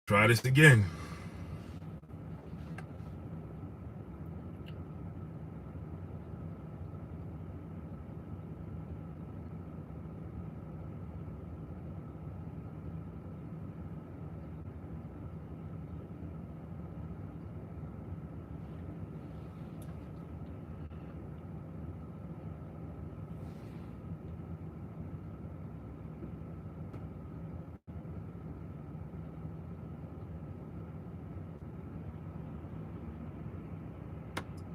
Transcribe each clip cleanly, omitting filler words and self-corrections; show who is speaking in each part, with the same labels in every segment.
Speaker 1: Try this again.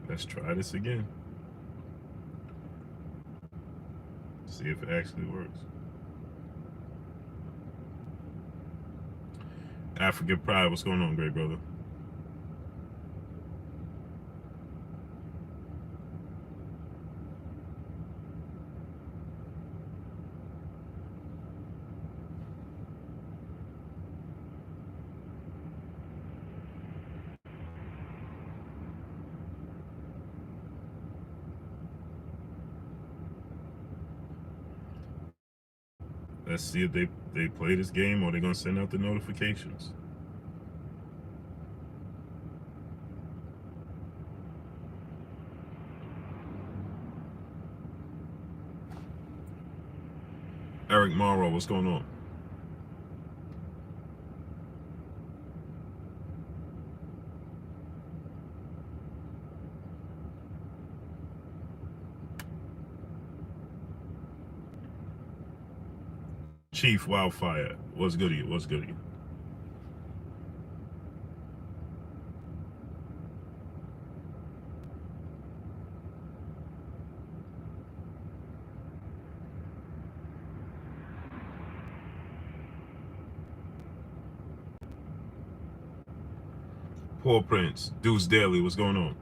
Speaker 1: Let's try this again. See if it actually works. African Pride, what's going on, great brother? Let's see if they play this game or they're gonna send out the notifications. Eric Morrow, what's going on? Chief Wildfire, what's goody? What's goody? Paul Prince, Deuce Daily, what's going on?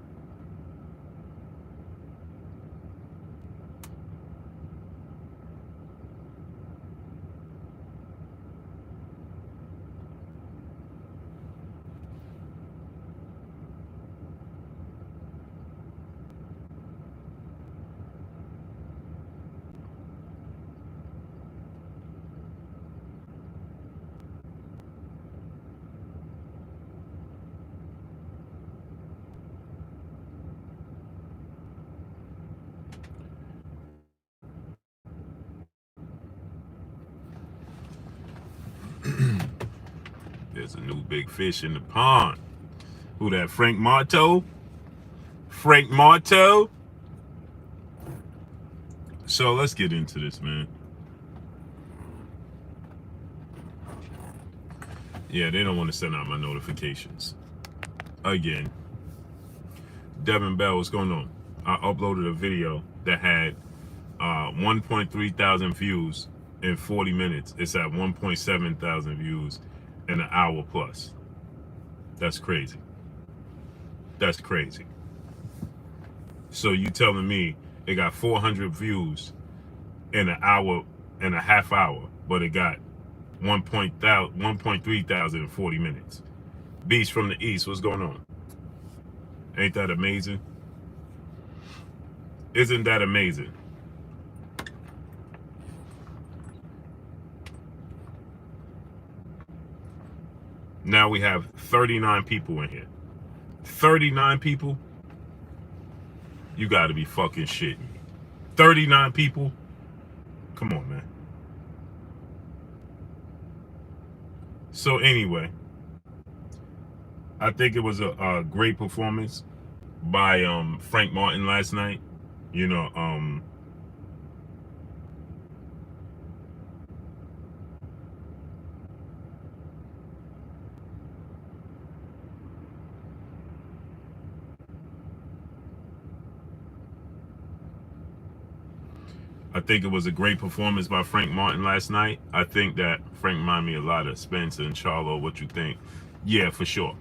Speaker 1: There's a new big fish in the pond. Who that? Frank Marteau? Frank Marteau? So let's get into this, man. Yeah, they don't want to send out my notifications. Again. Devin Bell, what's going on? I uploaded a video that had 1.3 thousand views in 40 minutes. It's at 1.7 thousand views in an hour plus. That's crazy. That's crazy. So you telling me it got 400 views in an hour and a half hour, but it got 1.3 thousand in 40 minutes. Beast from the East, what's going on? Ain't that amazing? Isn't that amazing? Now we have 39 people in here. 39 people? You gotta be fucking shitting me. 39 people? Come on, man. So anyway, I think it was a great performance by Frank Martin last night. You know, I think it was a great performance by Frank Martin last night. I think that Frank reminded me a lot of Spence and Charlo. What you think? Yeah, for sure.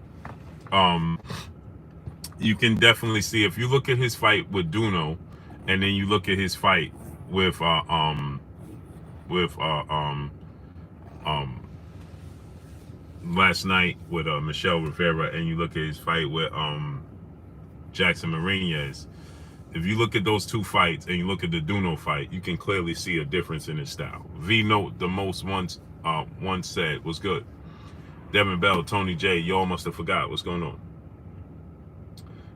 Speaker 1: You can definitely see if you look at his fight with Duno, and then you look at his fight with last night with Michelle Rivera, and you look at his fight with Jackson Marinez. If you look at those two fights and you look at the Duno fight, you can clearly see a difference in his style. V Note, the most once said, was good. Devin Bell, Tony J, y'all must have forgot what's going on.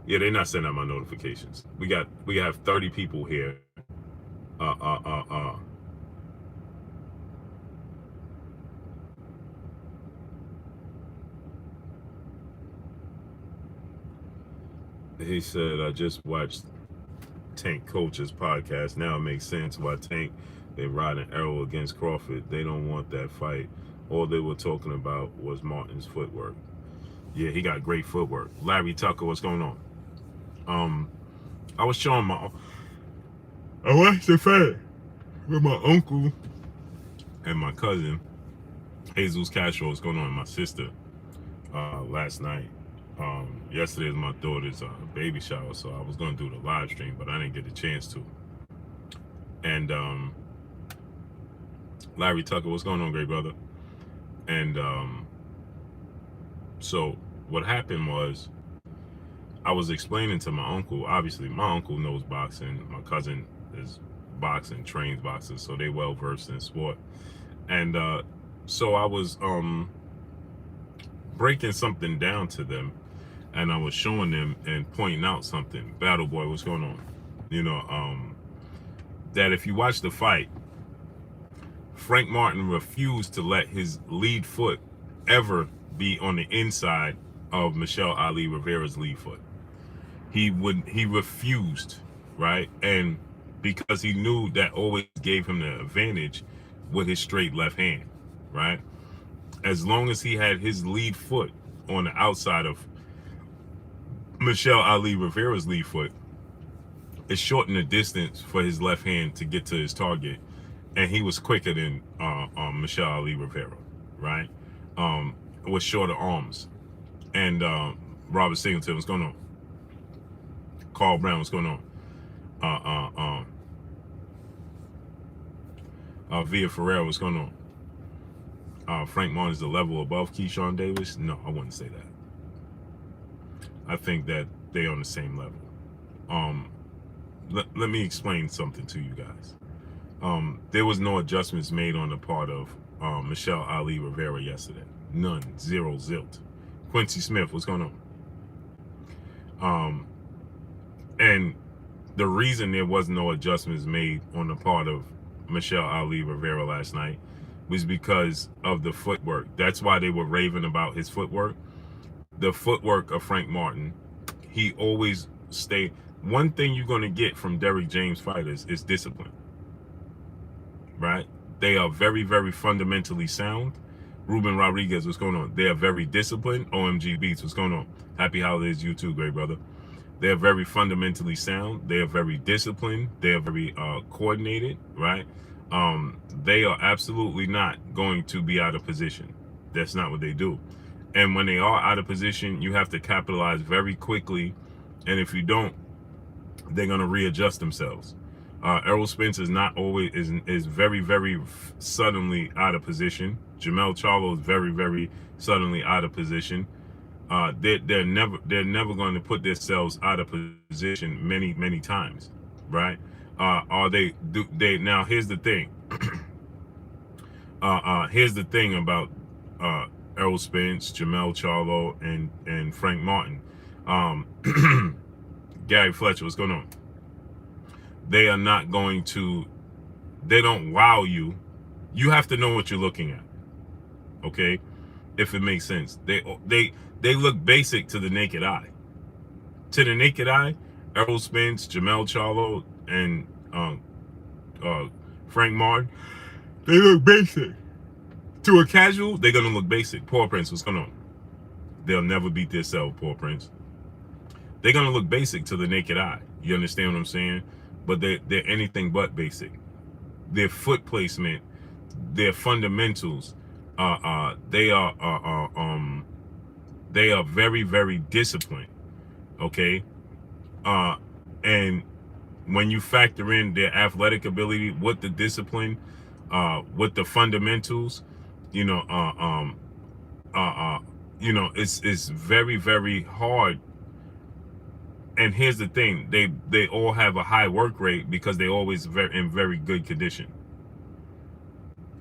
Speaker 1: Yeah, they're not sending out my notifications. We have 30 people here. He said, I just watched Tank Coach's podcast. Now it makes sense why Tank been riding Errol against Crawford. They don't want that fight. All they were talking about was Martin's footwork. Yeah, he got great footwork. Larry Tucker, what's going on? I was showing I watched the fight with my uncle and my cousin, Jesus Castro. What's going on? My sister last night. Yesterday is my daughter's baby shower, so I was going to do the live stream, but I didn't get the chance to. And Larry Tucker, what's going on, great brother? And so what happened was, I was explaining to my uncle. Obviously, my uncle knows boxing. My cousin is boxing, trains boxers, so they well versed in sport. And so I was breaking something down to them, and I was showing them and pointing out something. Battle Boy, what's going on? You know, that if you watch the fight, Frank Martin refused to let his lead foot ever be on the inside of Michelle Ali Rivera's lead foot. He refused, right? And because he knew that always gave him the advantage with his straight left hand, right? As long as he had his lead foot on the outside of Michelle Ali Rivera's lead foot, it shortened the distance for his left hand to get to his target, and he was quicker than Michelle Ali Rivera, right? With shorter arms. And Robert Singleton, what's going on? Carl Brown, what's going on? Via Ferreira, what's going on? Frank Martin's the level above Keyshawn Davis? No, I wouldn't say that. I think that they're on the same level. Let me explain something to you guys. There was no adjustments made on the part of Michelle Ali Rivera yesterday. None. Zero. Zilt. Quincy Smith, what's going on? And the reason there was no adjustments made on the part of Michelle Ali Rivera last night was because of the footwork. That's why they were raving about his footwork. The footwork of Frank Martin, he always stayed. One thing you're going to get from Derrick James fighters is discipline, right? They are very, very fundamentally sound. Ruben Rodriguez, what's going on? They are very disciplined. OMG Beats, what's going on? Happy holidays, you too, great brother. They are very fundamentally sound. They are very disciplined. They are very coordinated, right? They are absolutely not going to be out of position. That's not what they do. And when they are out of position, you have to capitalize very quickly. And if you don't, they're going to readjust themselves. Errol Spence is not always is very, very suddenly out of position. Jamel Charlo is very, very suddenly out of position. They're never going to put themselves out of position many times, right? Now here's the thing. Here's the thing about Errol Spence, Jamel Charlo, and Frank Martin. Gary Fletcher, what's going on? They are not going to. They don't wow you. You have to know what you're looking at. Okay, if it makes sense. They look basic to the naked eye. To the naked eye, Errol Spence, Jamel Charlo, and Frank Martin, they look basic. To a casual, they're gonna look basic. Paul Prince, what's going on? They'll never beat themselves, Paul Prince. They're gonna look basic to the naked eye. You understand what I'm saying? But they're anything but basic. Their foot placement, their fundamentals, they are very, very disciplined. Okay, and when you factor in their athletic ability with the discipline, with the fundamentals, it's very, very hard. And here's the thing: they all have a high work rate because they always in very good condition.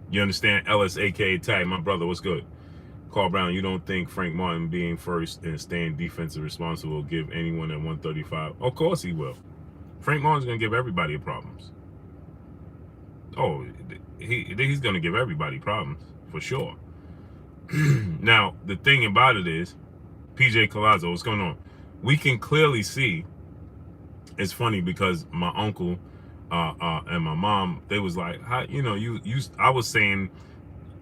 Speaker 1: You understand? Ellis, aka Tag, my brother, what's good? Carl Brown, you don't think Frank Martin being first and staying defensive responsible will give anyone at 135? Of course he will. Frank Martin's going to give everybody problems. Oh, he's going to give everybody problems, for sure. Now, the thing about it is, PJ Collazo, what's going on? We can clearly see, it's funny because my uncle and my mom, they was like, how, you know, I was saying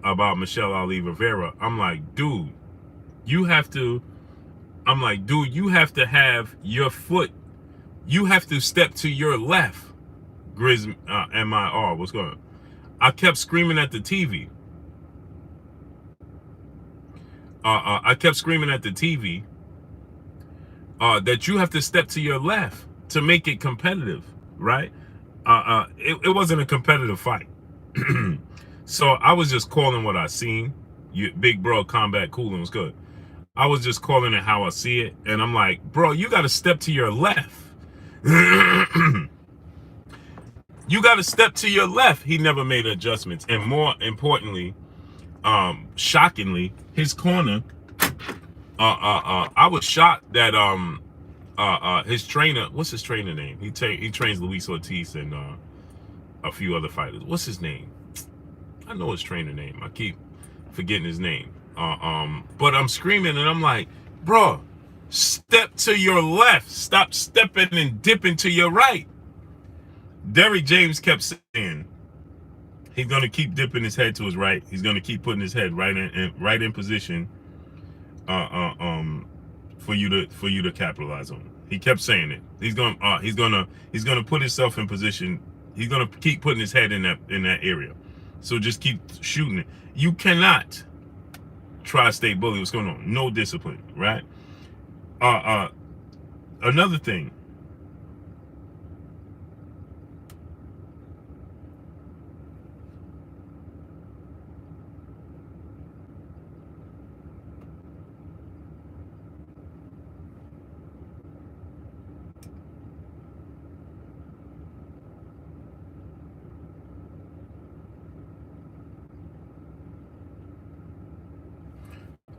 Speaker 1: about Michelle Ali Rivera. I'm like, dude, you have to have your foot, you have to step to your left. Grizz MIR, what's going on? I kept screaming at the TV. I kept screaming at the TV that you have to step to your left to make it competitive, right? It wasn't a competitive fight. So I was just calling what I seen. Big bro, combat cooling was good. I was just calling it how I see it. And I'm like, bro, you got to step to your left. You got to step to your left. He never made adjustments. And more importantly, shockingly, his corner, I was shocked that his trainer, what's his trainer name? He trains Luis Ortiz and a few other fighters. What's his name? I know his trainer name. I keep forgetting his name. But I'm screaming and I'm like, bro, step to your left. Stop stepping and dipping to your right. Derrick James kept saying he's gonna keep dipping his head to his right. He's gonna keep putting his head right in position for you to capitalize on. He kept saying it. He's gonna put himself in position. He's gonna keep putting his head in that area. So just keep shooting it. You cannot tri-state bully. What's going on? No discipline, right? Another thing.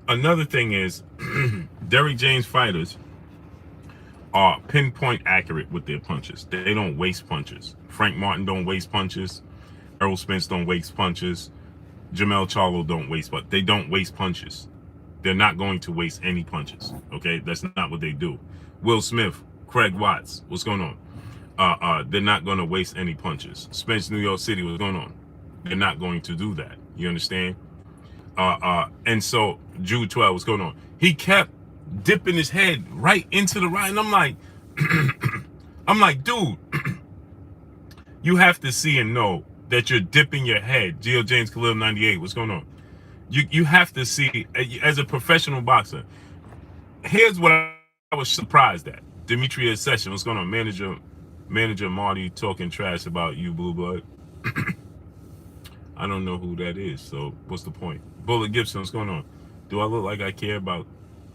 Speaker 1: Another thing is, Derrick James fighters are pinpoint accurate with their punches. They don't waste punches. Frank Martin don't waste punches. Errol Spence don't waste punches. Jamel Charlo don't waste, but they don't waste punches. They're not going to waste any punches. Okay, that's not what they do. Will Smith, Craig Watts, what's going on? They're not going to waste any punches. Spence, New York City, what's going on? They're not going to do that. You understand? And so Jude 12, what's going on? He kept dipping his head right into the right, and I'm like, dude, you have to see and know that you're dipping your head. Geo James Khalil 98, what's going on? You have to see, as a professional boxer. Here's what I was surprised at. Demetrius Session, what's going on? Manager Marty talking trash about you, Blue Blood. I don't know who that is, so what's the point? Bullet Gibson, what's going on? Do I look like I care about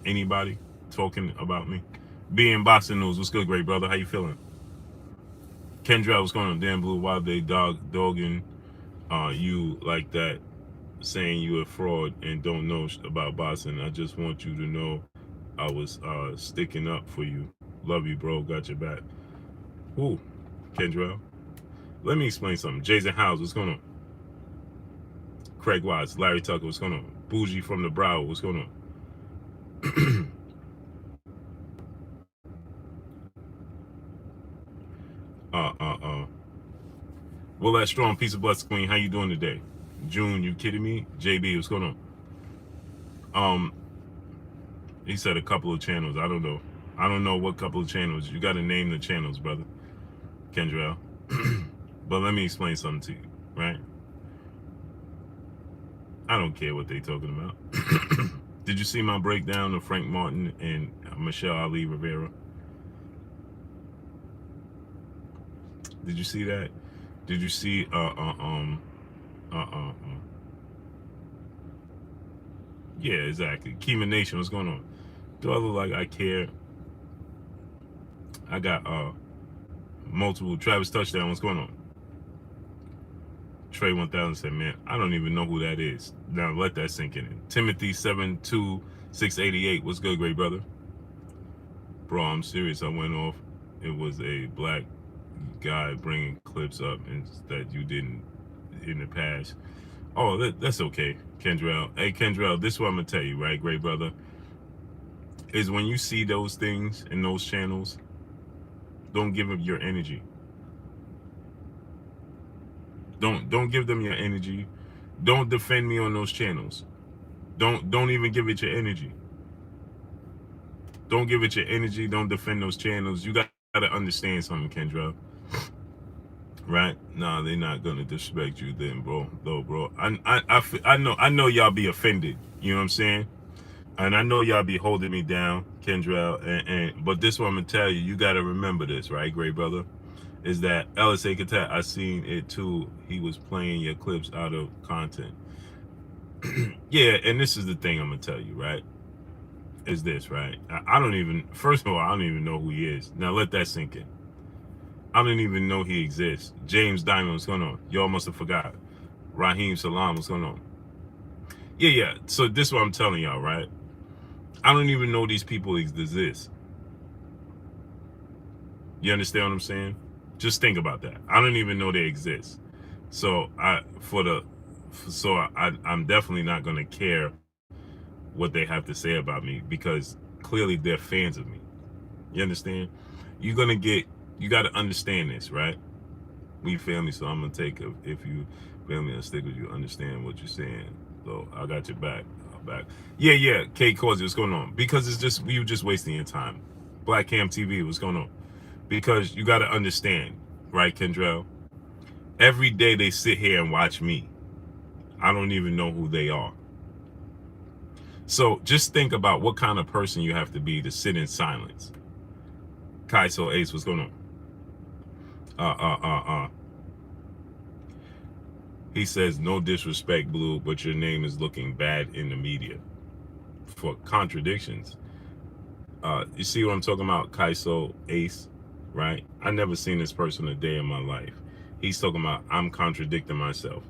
Speaker 1: anybody talking about me? Being Boxing News, what's good, great brother? How you feeling? Kendra, what's going on? Dan Blue, why they dogging you like that, saying you a fraud and don't know about boxing? I just want you to know I was sticking up for you. Love you, bro. Got your back. Ooh, Kendra. Let me explain something. Jason Howes, what's going on? Craig Watts, Larry Tucker, what's going on? Bougie from the Brow, what's going on? Will that strong piece of blessed queen, how you doing today? June, you kidding me? JB, what's going on? He said a couple of channels. I don't know what couple of channels. You got to name the channels, brother. Kendrell. But let me explain something to you, right? I don't care what they talking about. Did you see my breakdown of Frank Martin and Michelle Ali Rivera? Did you see that? Did you see yeah, exactly. Kima Nation, what's going on? Do I look like I care? I got multiple Travis touchdown, what's going on? Trey 1000 said, man, I don't even know who that is. Now let that sink in. Timothy 72688. What's good, great brother? Bro, I'm serious. I went off. It was a black guy bringing clips up and that you didn't in the past. Oh, that's okay, Kendrell. Hey, Kendrell, this is what I'm going to tell you, right, great brother? Is when you see those things in those channels, don't give them your energy. Don't give them your energy. Don't defend me on those channels. Don't even give it your energy. Don't give it your energy. Don't defend those channels. You got to understand something, Kendra. Right? Nah, they're not gonna disrespect you then, bro. Though, bro. I know y'all be offended. You know what I'm saying? And I know y'all be holding me down, Kendra. But this one I'm gonna tell you. You got to remember this, right, great brother? Is that LSA Katat, I seen it too. He was playing your clips out of content. Yeah, and this is the thing I'm gonna tell you, right? Is this, right? I don't even, first of all, I don't even know who he is. Now let that sink in. I don't even know he exists. James Diamond, what's going on? Y'all must have forgot. Raheem Salam, what's going on? Yeah. So this is what I'm telling y'all, right? I don't even know these people exist. You understand what I'm saying? Just think about that. I don't even know they exist. So I'm definitely not gonna care what they have to say about me because clearly they're fans of me. You understand? You got to understand this, right? We family, so I'm gonna take if you family and stick with you, understand what you're saying. So I got your back. Yeah. Kate Causey, what's going on? Because it's just you just wasting your time. Black Cam TV, what's going on? Because you got to understand, right, Kendrell? Every day they sit here and watch me. I don't even know who they are. So just think about what kind of person you have to be to sit in silence. Kaiso Ace, what's going on? He says, no disrespect, Blue, but your name is looking bad in the media for contradictions. You see what I'm talking about, Kaiso Ace, right? I never seen this person a day in my life. He's talking about, I'm contradicting myself.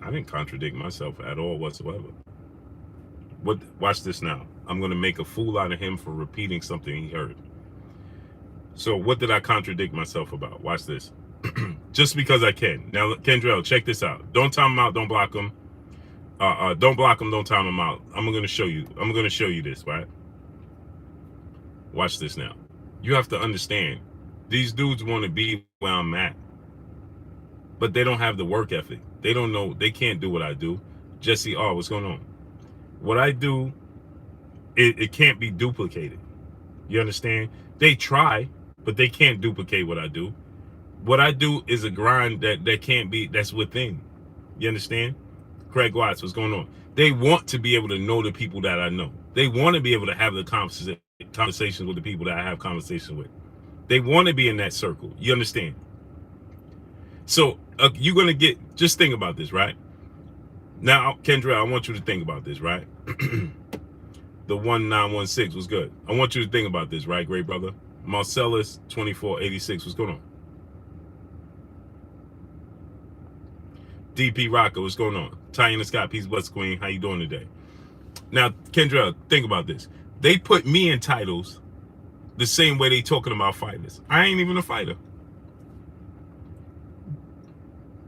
Speaker 1: I didn't contradict myself at all whatsoever. Watch this now. I'm going to make a fool out of him for repeating something he heard. So what did I contradict myself about? Watch this. Just because I can. Now, Kendrell, check this out. Don't time him out. Don't block him. Don't block him. Don't time him out. I'm going to show you. I'm going to show you this, right? Watch this now. You have to understand. These dudes want to be where I'm at. But they don't have the work ethic. They don't know. They can't do what I do. Jesse R., what's going on? What I do, it can't be duplicated. You understand? They try, but they can't duplicate what I do. What I do is a grind that can't be, that's within. You understand? Craig Watts, what's going on? They want to be able to know the people that I know. They want to be able to have the conversations with the people that I have conversations with. They want to be in that circle. You understand? So you're going to just think about this, right? Now, Kendra, I want you to think about this, right? The 1916 was good. I want you to think about this, right, great brother? Marcellus 2486, what's going on? DP Rocker, what's going on? Tyina Scott, Peace Bless Queen, how you doing today? Now, Kendra, think about this. They put me in titles the same way they talking about fighters. I ain't even a fighter.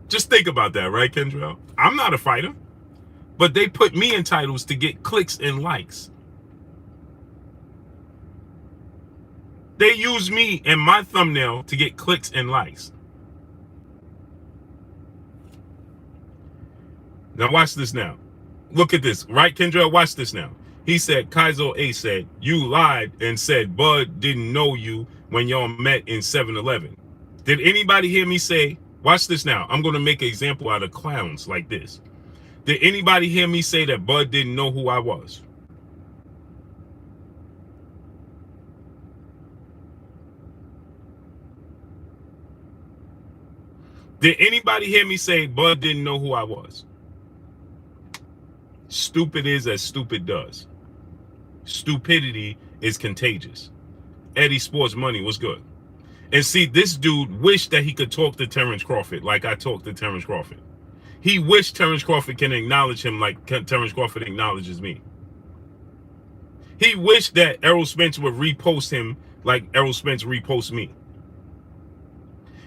Speaker 1: Just think about that, right, Kendra? I'm not a fighter. But they put me in titles to get clicks and likes. They use me and my thumbnail to get clicks and likes. Now watch this now. Look at this, right, Kendra? Watch this now. He said, Kaizo A said, you lied and said Bud didn't know you when y'all met in 7-Eleven. Did anybody hear me say, watch this now. I'm going to make an example out of clowns like this. Did anybody hear me say that Bud didn't know who I was? Did anybody hear me say Bud didn't know who I was? Stupid is as stupid does. Stupidity is contagious. Eddie Sports Money, what's good? And see, this dude wished that he could talk to Terence Crawford like I talked to Terence Crawford. He wished Terence Crawford can acknowledge him like Terence Crawford acknowledges me. He wished that Errol Spence would repost him like Errol Spence reposts me.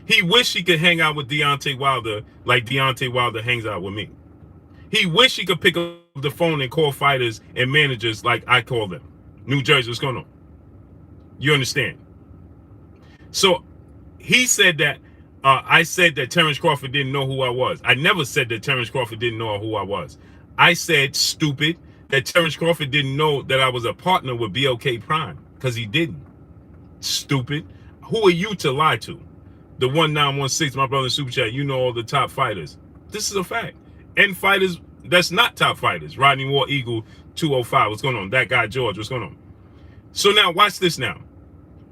Speaker 1: He wished he could hang out with Deontay Wilder like Deontay Wilder hangs out with me. He wished he could pick up the phone and call fighters and managers like I call them. New Jersey, what's going on? You understand? So he said that I said that Terence Crawford didn't know who I was. I never said that Terence Crawford didn't know who I was. I said, stupid, that Terence Crawford didn't know that I was a partner with BLK Prime, because he didn't. Stupid. Who are you to lie to? The 1916, my brother in Super Chat, you know all the top fighters. This is a fact. And fighters that's not top fighters. Rodney War Eagle 205. What's going on? That guy George, what's going on? So now watch this now.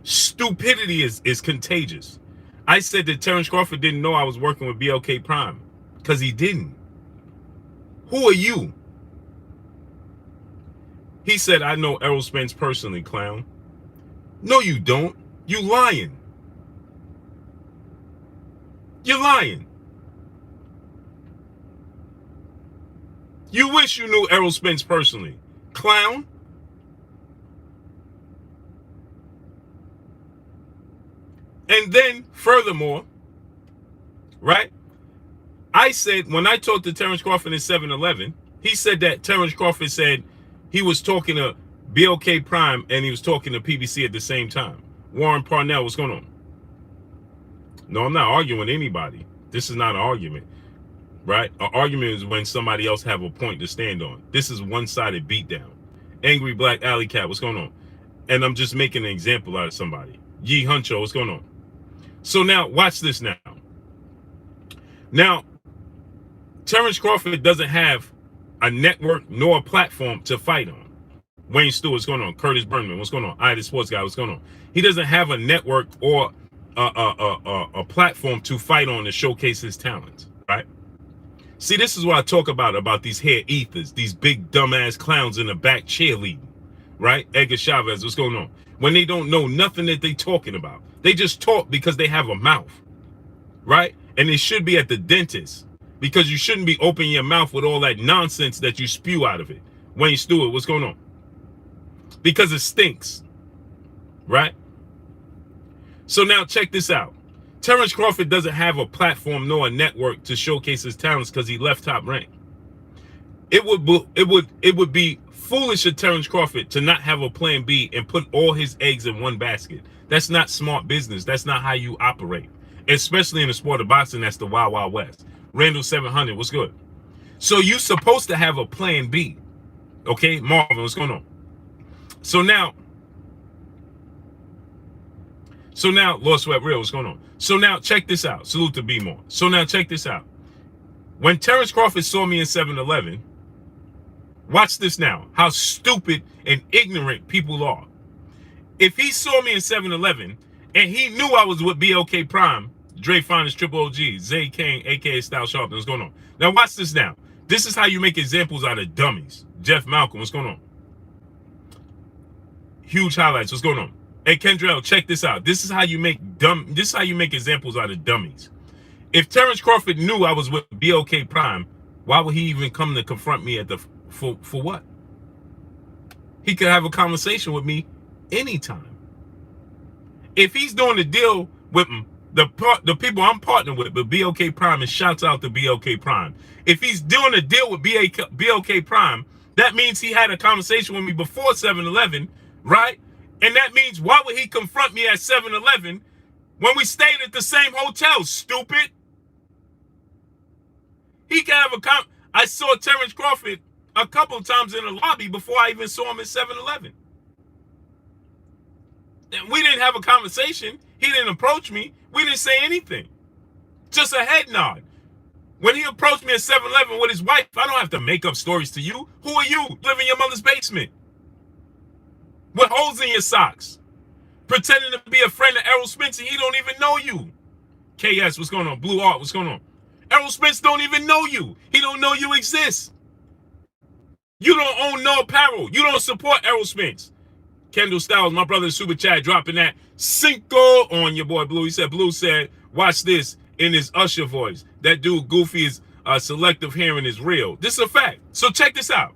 Speaker 1: Stupidity is contagious. I said that Terence Crawford didn't know I was working with BLK Prime, because he didn't. Who are you? He said, I know Errol Spence personally, clown. No, you don't. You lying. You're lying. You wish you knew Errol Spence personally, clown. And then, furthermore, right, I said, when I talked to Terence Crawford in 7-Eleven, he said that Terence Crawford said he was talking to BLK Prime and he was talking to PBC at the same time. Warren Parnell, what's going on? No, I'm not arguing with anybody. This is not an argument, right? An argument is when somebody else have a point to stand on. This is one-sided beatdown. Angry Black Alley Cat, what's going on? And I'm just making an example out of somebody. Yee Huncho, what's going on? So now, watch this now. Now, Terence Crawford doesn't have a network nor a platform to fight on. Wayne Stewart, what's going on? Curtis Burnman, what's going on? I, the sports guy, what's going on? He doesn't have a network or a platform to fight on to showcase his talents, right? See, this is what I talk about these hair ethers, these big dumbass clowns in the back cheerleading, right? Edgar Chavez, what's going on? When they don't know nothing that they talking about. They just talk because they have a mouth, right? And they should be at the dentist, because you shouldn't be opening your mouth with all that nonsense that you spew out of it. Wayne Stewart, what's going on? Because it stinks, right? So now check this out. Terence Crawford doesn't have a platform nor a network to showcase his talents because he left Top Rank. It would be foolish of Terence Crawford to not have a plan B and put all his eggs in one basket. That's not smart business. That's not how you operate, especially in the sport of boxing. That's the Wild Wild West. Randall 700, what's good? So you're supposed to have a plan B, okay? Marvin, what's going on? So now, Lord Sweat Real, what's going on? So now, check this out. Salute to B More. So now, check this out. When Terence Crawford saw me in 7-Eleven, watch this now, how stupid and ignorant people are. If he saw me in 7-Eleven and he knew I was with BLK Prime, Dre Finest, Triple OG, Zay Kane, a.k.a. Style Sharpton, what's going on? Now watch this now. This is how you make examples out of dummies. Jeff Malcolm, what's going on? Huge highlights, what's going on? Hey, Kendrell, check this out. This is how you make examples out of dummies. If Terence Crawford knew I was with BLK Prime, why would he even come to confront me at the for what? He could have a conversation with me anytime. If he's doing a deal with the people I'm partnering with BLK Prime, and shouts out to BLK Prime. If he's doing a deal with BLK Prime, that means he had a conversation with me before 7-Eleven, right? And that means, why would he confront me at 7-Eleven when we stayed at the same hotel, stupid? He can have I saw Terence Crawford a couple of times in the lobby before I even saw him at 7-Eleven. And we didn't have a conversation. He didn't approach me. We didn't say anything. Just a head nod. When he approached me at 7-Eleven with his wife, I don't have to make up stories to you. Who are you? Live in your mother's basement with holes in your socks, pretending to be a friend of Errol Spence, and he don't even know you. KS, what's going on? Blue Art, what's going on? Errol Spence don't even know you. He don't know you exist. You don't own no apparel. You don't support Errol Spence. Kendall Styles, my brother in Super Chat, dropping that Cinco on your boy Blue. He said, Blue said, watch this in his Usher voice. That dude Goofy is selective hearing is real. This is a fact. So check this out.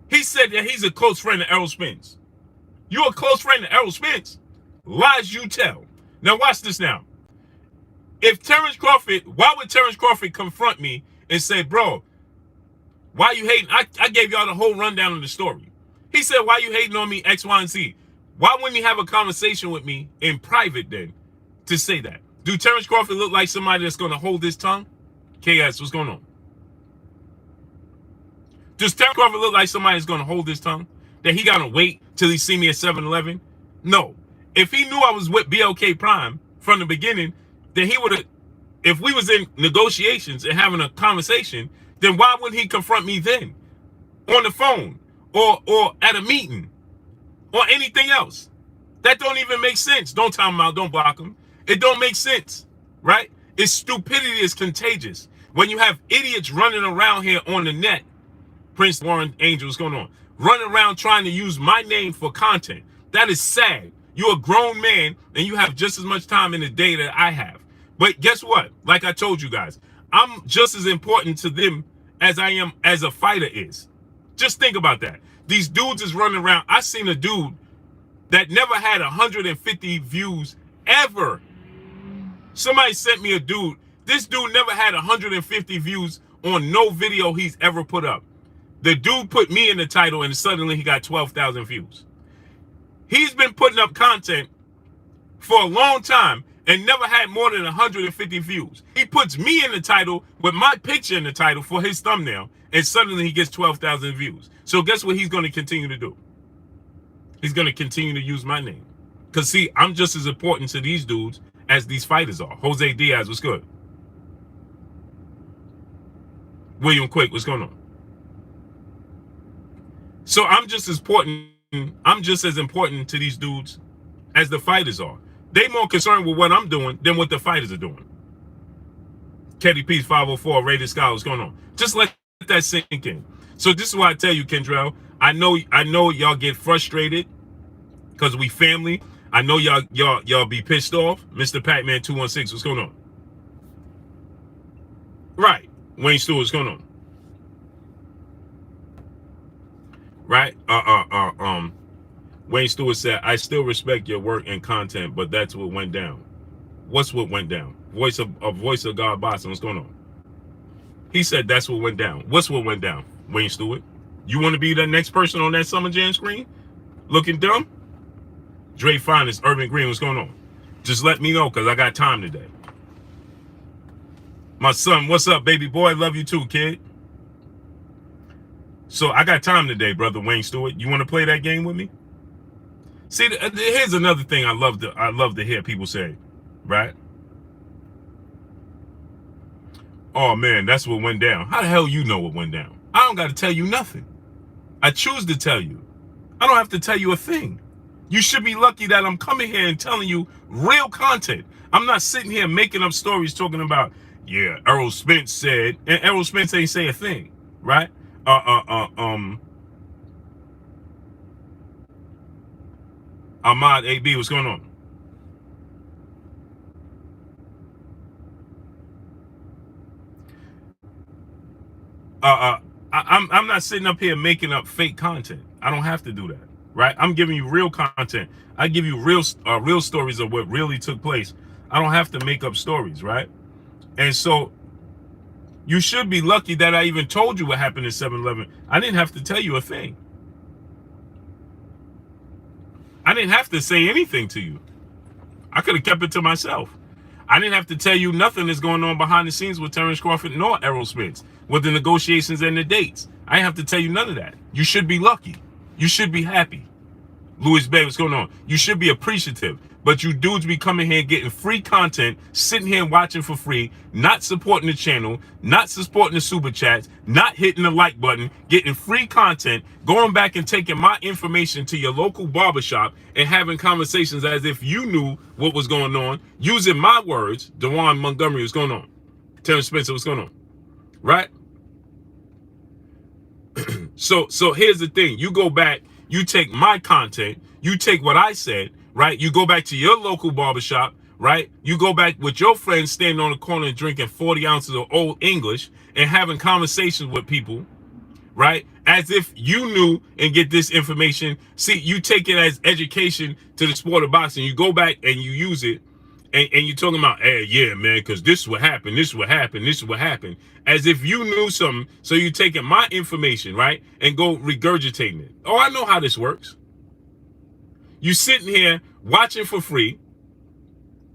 Speaker 1: He said that he's a close friend of Errol Spence. You're a close friend of Errol Spence? Lies you tell. Now watch this now. If Terence Crawford, why would Terence Crawford confront me and say, bro, why you hating? I gave y'all the whole rundown of the story. He said, why you hating on me, X, Y, and Z? Why wouldn't he have a conversation with me in private then to say that? Do Terence Crawford look like somebody that's going to hold his tongue? KS, what's going on? Does Terence Crawford look like somebody that's going to hold his tongue? That he got to wait till he see me at 7-Eleven? No. If he knew I was with BLK Prime from the beginning, then he would have, if we was in negotiations and having a conversation, then why wouldn't he confront me then? On the phone or at a meeting or anything else? That don't even make sense. Don't time him out. Don't block him. It don't make sense, right? It's stupidity is contagious. When you have idiots running around here on the net, Prince Warren Angel, what's going on? Running around trying to use my name for content. That is sad. You're a grown man and you have just as much time in the day that I have. But guess what? Like I told you guys, I'm just as important to them as I am as a fighter is. Just think about that. These dudes is running around. I seen a dude that never had 150 views ever. Somebody sent me a dude. This dude never had 150 views on no video he's ever put up. The dude put me in the title and suddenly he got 12,000 views. He's been putting up content for a long time and never had more than 150 views. He puts me in the title with my picture in the title for his thumbnail, and suddenly he gets 12,000 views. So guess what he's going to continue to do? He's going to continue to use my name. Because, see, I'm just as important to these dudes as these fighters are. Jose Diaz, what's good? William Quick, what's going on? So I'm just as important. I'm just as important to these dudes as the fighters are. They more concerned with what I'm doing than what the fighters are doing. Ketty Peace 504, Rated Sky, what's going on? Just let that sink in. So this is why I tell you, Kendrell, I know y'all get frustrated because we family. I know y'all be pissed off. Mr. Pac-Man 216, what's going on? Right. Wayne Stewart, what's going on? Right? Wayne Stewart said, I still respect your work and content, but that's what went down. What's what went down? Voice of God Boston, what's going on? He said that's what went down. What's what went down, Wayne Stewart? You want to be the next person on that Summer Jam screen? Looking dumb? Dre Finest, Urban Green, what's going on? Just let me know, because I got time today. My son, what's up, baby boy? Love you too, kid. So I got time today, brother Wayne Stewart. You want to play that game with me? See, here's another thing I love to hear people say, right? Oh man, that's what went down. How the hell you know what went down? I don't got to tell you nothing. I choose to tell you. I don't have to tell you a thing. You should be lucky that I'm coming here and telling you real content. I'm not sitting here making up stories talking about, yeah, Errol Spence said, and Errol Spence ain't say a thing, right? Ahmad AB, what's going on? I'm not sitting up here making up fake content. I don't have to do that, right? I'm giving you real content. I give you real stories of what really took place. I don't have to make up stories, right? And so you should be lucky that I even told you what happened at 7-Eleven. I didn't have to tell you a thing. I didn't have to say anything to you. I could have kept it to myself. I didn't have to tell you nothing that's going on behind the scenes with Terence Crawford nor Errol Spence, with the negotiations and the dates. I didn't have to tell you none of that. You should be lucky. You should be happy. Louis Bay, what's going on? You should be appreciative. But you dudes be coming here getting free content, sitting here watching for free, not supporting the channel, not supporting the super chats, not hitting the like button, getting free content, going back and taking my information to your local barbershop and having conversations as if you knew what was going on, using my words. Dewan Montgomery, what's going on? Terence Spencer, what's going on? Right? So here's the thing. You go back, you take my content, you take what I said, right? You go back to your local barbershop, right? You go back with your friends standing on the corner and drinking 40 ounces of Old English and having conversations with people, right? As if you knew and get this information. See, you take it as education to the sport of boxing. You go back and you use it, and you're talking about, hey, yeah, man, because this is what happened, this is what happened, this is what happened. As if you knew something, so you're taking my information, right, and go regurgitating it. Oh, I know how this works. You sitting here watching for free,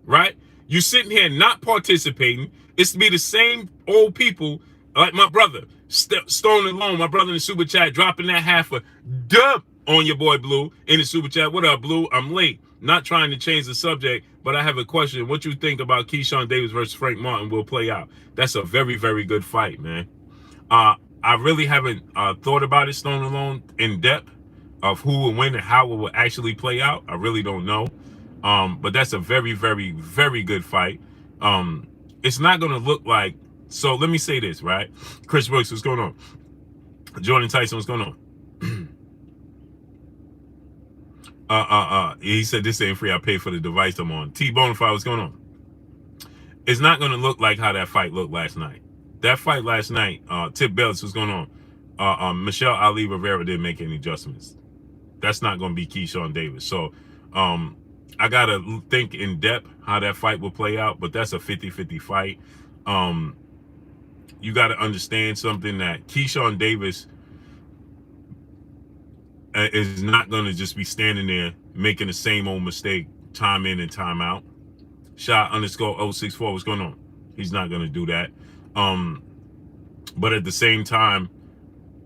Speaker 1: right? You sitting here not participating. It's to be the same old people like my brother, Stone Alone, my brother in the super chat, dropping that half a dub on your boy Blue in the super chat. What up, Blue? I'm late. Not trying to change the subject, but I have a question. What you think about Keyshawn Davis versus Frank Martin will play out? That's a very, very good fight, man. I really haven't thought about it, Stone Alone, in depth of who will win and how it will actually play out. I really don't know. But that's a very, very, very good fight. It's not going to look like, so let me say this, right? Chris Brooks, what's going on? Jordan Tyson, what's going on? He said this ain't free. I pay for the device I'm on. T Bonafide, what's going on? It's not going to look like how that fight looked last night. That fight last night, Tip Bellis, what's going on? Michelle Ali Rivera didn't make any adjustments. That's not going to be Keyshawn Davis. So, I got to think in depth how that fight will play out, but that's a 50-50 fight. You got to understand something, that Keyshawn Davis is not going to just be standing there making the same old mistake time in and time out. Shot _ 064, what's going on? He's not going to do that. But at the same time,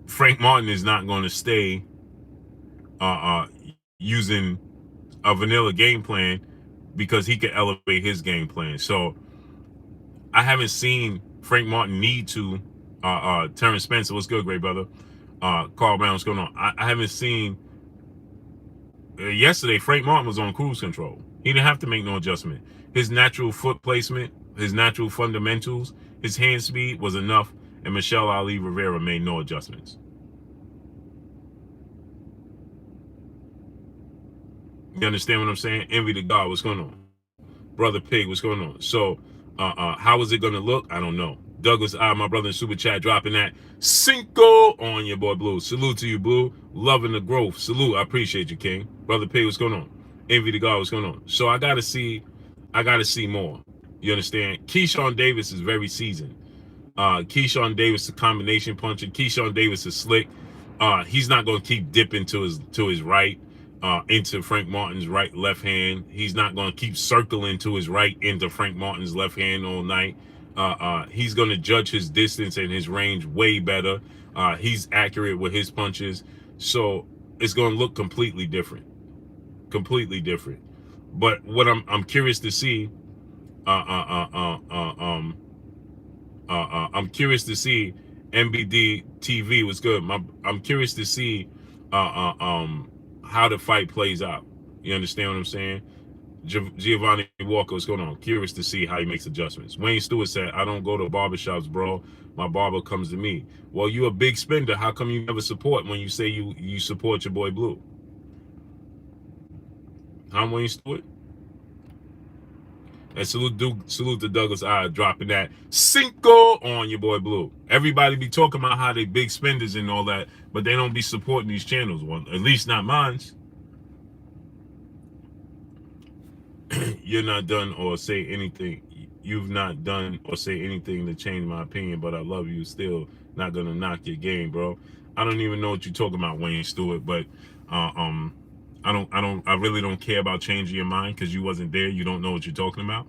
Speaker 1: Frank Martin is not going to stay using a vanilla game plan, because he could elevate his game plan. So I haven't seen Frank Martin need to Terence Spence, what's good, great brother? Carl Brown, what's going on? I haven't seen yesterday Frank Martin was on cruise control. He didn't have to make no adjustment. His natural foot placement, his natural fundamentals, his hand speed was enough, and Michelle Ali Rivera made no adjustments. You understand what I'm saying? Envy to God, what's going on? Brother Pig, what's going on? So, how is it going to look? I don't know. Douglas my brother in Super Chat, dropping that Cinco on your boy Blue. Salute to you, Blue. Loving the growth. Salute. I appreciate you, King. Brother Pig, what's going on? Envy to God, what's going on? So, I got to see more. You understand? Keyshawn Davis is very seasoned. Keyshawn Davis is a combination puncher. Keyshawn Davis is slick. He's not going to keep dipping to his right. Into Frank Martin's left hand. He's not going to keep circling to his right into Frank Martin's left hand all night. He's going to judge his distance and his range way better. He's accurate with his punches. So it's going to look completely different. Completely different. But what I'm curious to see, I'm curious to see MBD TV was good. I'm curious to see how the fight plays out. You understand what I'm saying? Giovanni Walker, what's going on? Curious to see how he makes adjustments. Wayne Stewart said, I don't go to barbershops, bro. My barber comes to me. Well, you a big spender. How come you never support when you say you support your boy Blue? Huh, Wayne Stewart? And salute to Douglas dropping that Cinco on your boy Blue. Everybody be talking about how they big spenders and all that, but they don't be supporting these channels. Well, at least not mine. You're not done or say anything. You've not done or say anything to change my opinion, but I love you still. Not gonna knock your game, bro. I don't even know what you're talking about, Wayne Stewart, but I really don't care about changing your mind, because you wasn't there. You don't know what you're talking about.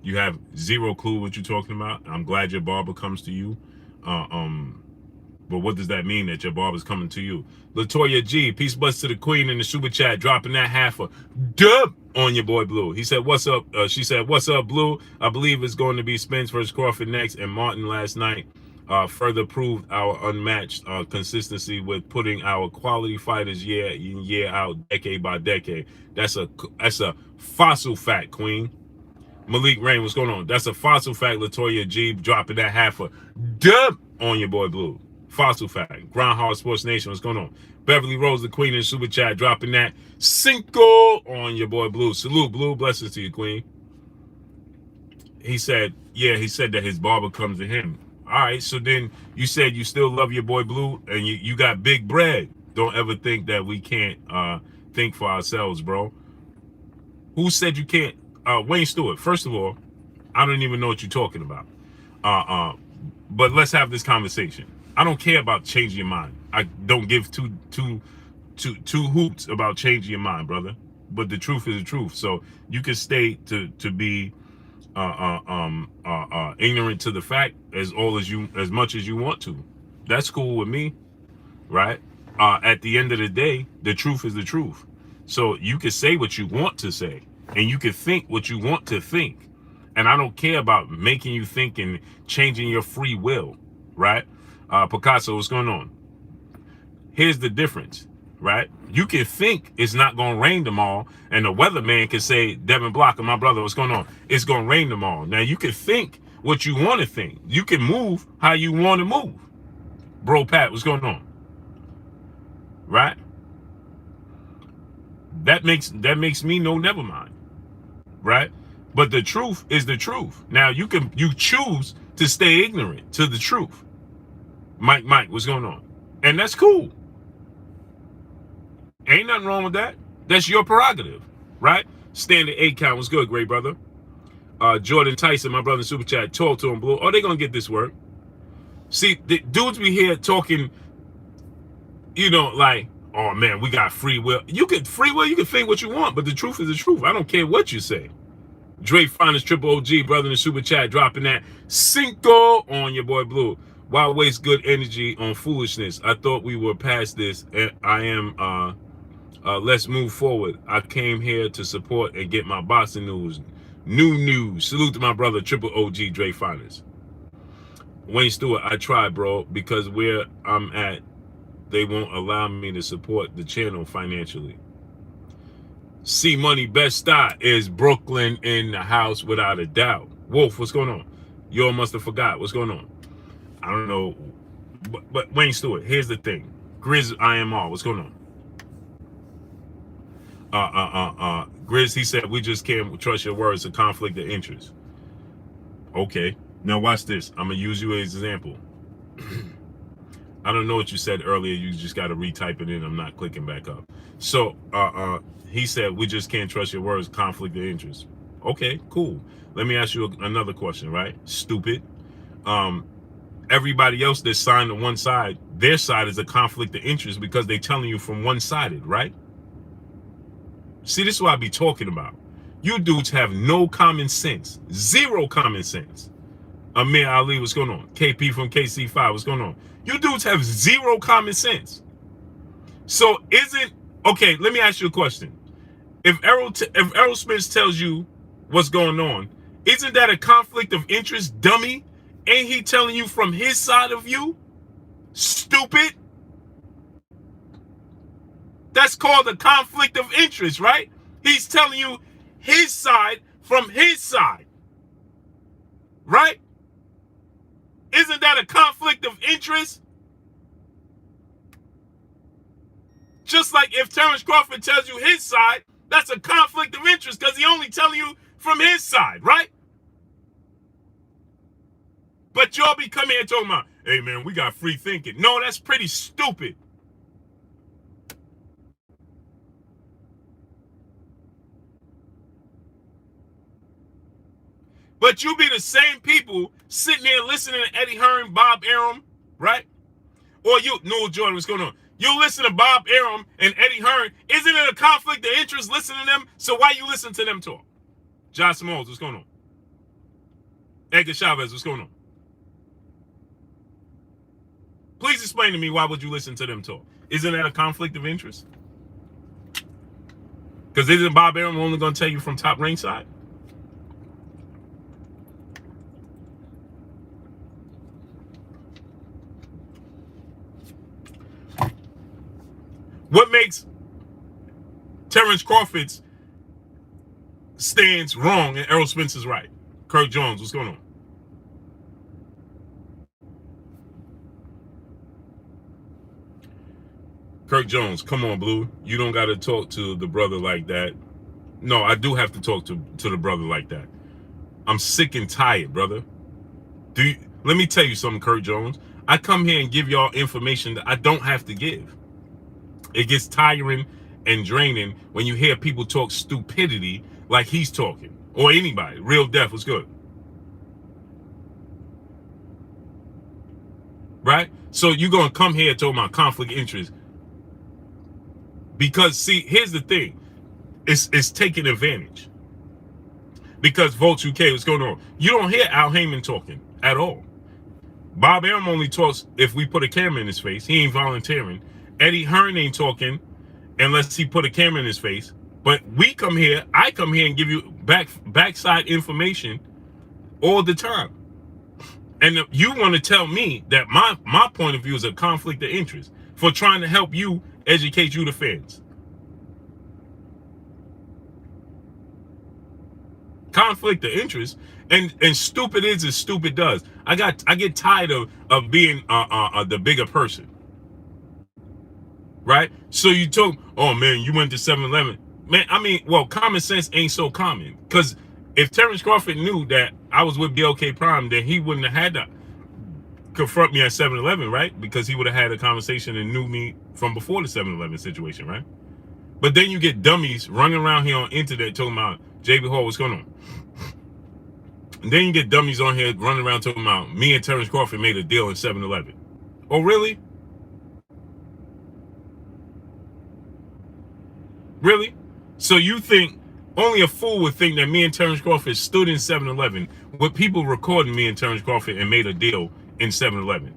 Speaker 1: You have zero clue what you're talking about. I'm glad your barber comes to you. But what does that mean, that your barber's coming to you? Latoya G, peace bless to the queen in the super chat, dropping that half a dub on your boy Blue. He said, what's up? She said, what's up, Blue? I believe it's going to be Spence versus Crawford next, and Martin last night further proved our unmatched consistency with putting our quality fighters year in, year out, decade by decade. That's a fossil fact, queen. Malik Rain, what's going on? That's a fossil fact. Latoya G dropping that half a dub on your boy Blue. Fossil Fact. Groundhog Sports Nation, what's going on? Beverly Rose, the queen in the super chat, dropping that Cinco on your boy Blue. Salute, Blue. Blessings to you, queen. He said, yeah, he said that his barber comes to him. All right, so then you said you still love your boy Blue and you got big bread. Don't ever think that we can't think for ourselves, bro. Who said you can't? Wayne Stewart, first of all, I don't even know what you're talking about. But let's have this conversation. I don't care about changing your mind. I don't give two hoots about changing your mind, brother. But the truth is the truth. So you can stay to be ignorant to the fact as much as you want to. That's cool with me, right? At the end of the day, the truth is the truth. So you can say what you want to say, and you can think what you want to think. And I don't care about making you think and changing your free will, right? Picasso, what's going on? Here's the difference, right? You can think it's not going to rain tomorrow, and the weatherman can say, Devin Blocker, my brother, what's going on? It's going to rain tomorrow. Now, you can think what you want to think. You can move how you want to move. Bro, Pat, what's going on? Right? That makes me know never mind, right? But the truth is the truth. Now, you choose to stay ignorant to the truth. Mike, what's going on? And that's cool. Ain't nothing wrong with that. That's your prerogative, right? Standard 8 count was good, great brother. Jordan Tyson, my brother in Super Chat, talk to him, Blue. Oh, they gonna get this work. See, the dudes be here talking, like, oh man, we got free will. You can think what you want, but the truth is the truth. I don't care what you say. Dre Finest Triple OG, brother in the Super Chat, dropping that Cinco on your boy Blue. Why waste good energy on foolishness? I thought we were past this, and I am. Let's move forward. I came here to support and get my boxing news. New news. Salute to my brother, Triple OG, Dre Finest. Wayne Stewart, I tried, bro, because where I'm at, they won't allow me to support the channel financially. C Money Best Style is Brooklyn in the house without a doubt. Wolf, what's going on? You all must have forgot. What's going on? I don't know. But Wayne Stewart, here's the thing. Grizz IMR, what's going on? Grizz, he said, we just can't trust your words, a conflict of interest. Okay. Now watch this. I'm going to use you as an example. I don't know what you said earlier. You just got to retype it in. I'm not clicking back up. So, he said, we just can't trust your words, conflict of interest. Okay, cool. Let me ask you another question, right? Stupid. Everybody else that's signed to one side, their side is a conflict of interest because they're telling you from one-sided, right? See, this is what I be talking about. You dudes have no common sense. Zero common sense. Amir Ali, what's going on? KP from KC5, what's going on? You dudes have zero common sense. So okay, let me ask you a question. If Errol Spence tells you what's going on, isn't that a conflict of interest, dummy? Ain't he telling you from his side of you? Stupid. That's called a conflict of interest, right? He's telling you his side from his side. Right? Isn't that a conflict of interest? Just like if Terence Crawford tells you his side, that's a conflict of interest because he only telling you from his side, right? But y'all be coming here talking about, hey man, we got free thinking. No, that's pretty stupid. But you be the same people sitting there listening to Eddie Hearn, Bob Arum, right? Or you, Noel Jordan, what's going on? You listen to Bob Arum and Eddie Hearn. Isn't it a conflict of interest listening to them? So why you listen to them talk? Josh Smalls, what's going on? Edgar Chavez, what's going on? Please explain to me, why would you listen to them talk? Isn't that a conflict of interest? Because isn't Bob Arum only going to tell you from top ringside? What makes Terence Crawford's stance wrong and Errol Spence is right? Kirk Jones, what's going on? Kirk Jones, come on, Blue. You don't got to talk to the brother like that. No, I do have to talk to the brother like that. I'm sick and tired, brother. Let me tell you something, Kirk Jones. I come here and give y'all information that I don't have to give. It gets tiring and draining when you hear people talk stupidity like he's talking. Or anybody. Real Death was good. Right? So you're going to come here talking about conflict of interest. Because, see, here's the thing. It's taking advantage. Because Vote UK, what's going on? You don't hear Al Heyman talking at all. Bob Arum only talks if we put a camera in his face. He ain't volunteering. Eddie Hearn ain't talking unless he put a camera in his face. But I come here and give you backside information all the time. And you want to tell me that my point of view is a conflict of interest for trying to help you educate you, the fans. Conflict of interest, and stupid is as stupid does. I get tired of being the bigger person, right? So you talk, oh man, you went to 7-Eleven, man. I mean, well, common sense ain't so common, because if Terence Crawford knew that I was with BLK Prime, then he wouldn't have had to confront me at 7-Eleven, right? Because he would have had a conversation and knew me from before the 7-Eleven situation, right? But then you get dummies running around here on internet talking about JB Hall, what's going on? And then you get dummies on here running around talking about me and Terence Crawford made a deal in 7-Eleven. Oh, really? Really? So you think only a fool would think that me and Terence Crawford stood in 7-Eleven with people recording me and Terence Crawford and made a deal in 7-Eleven?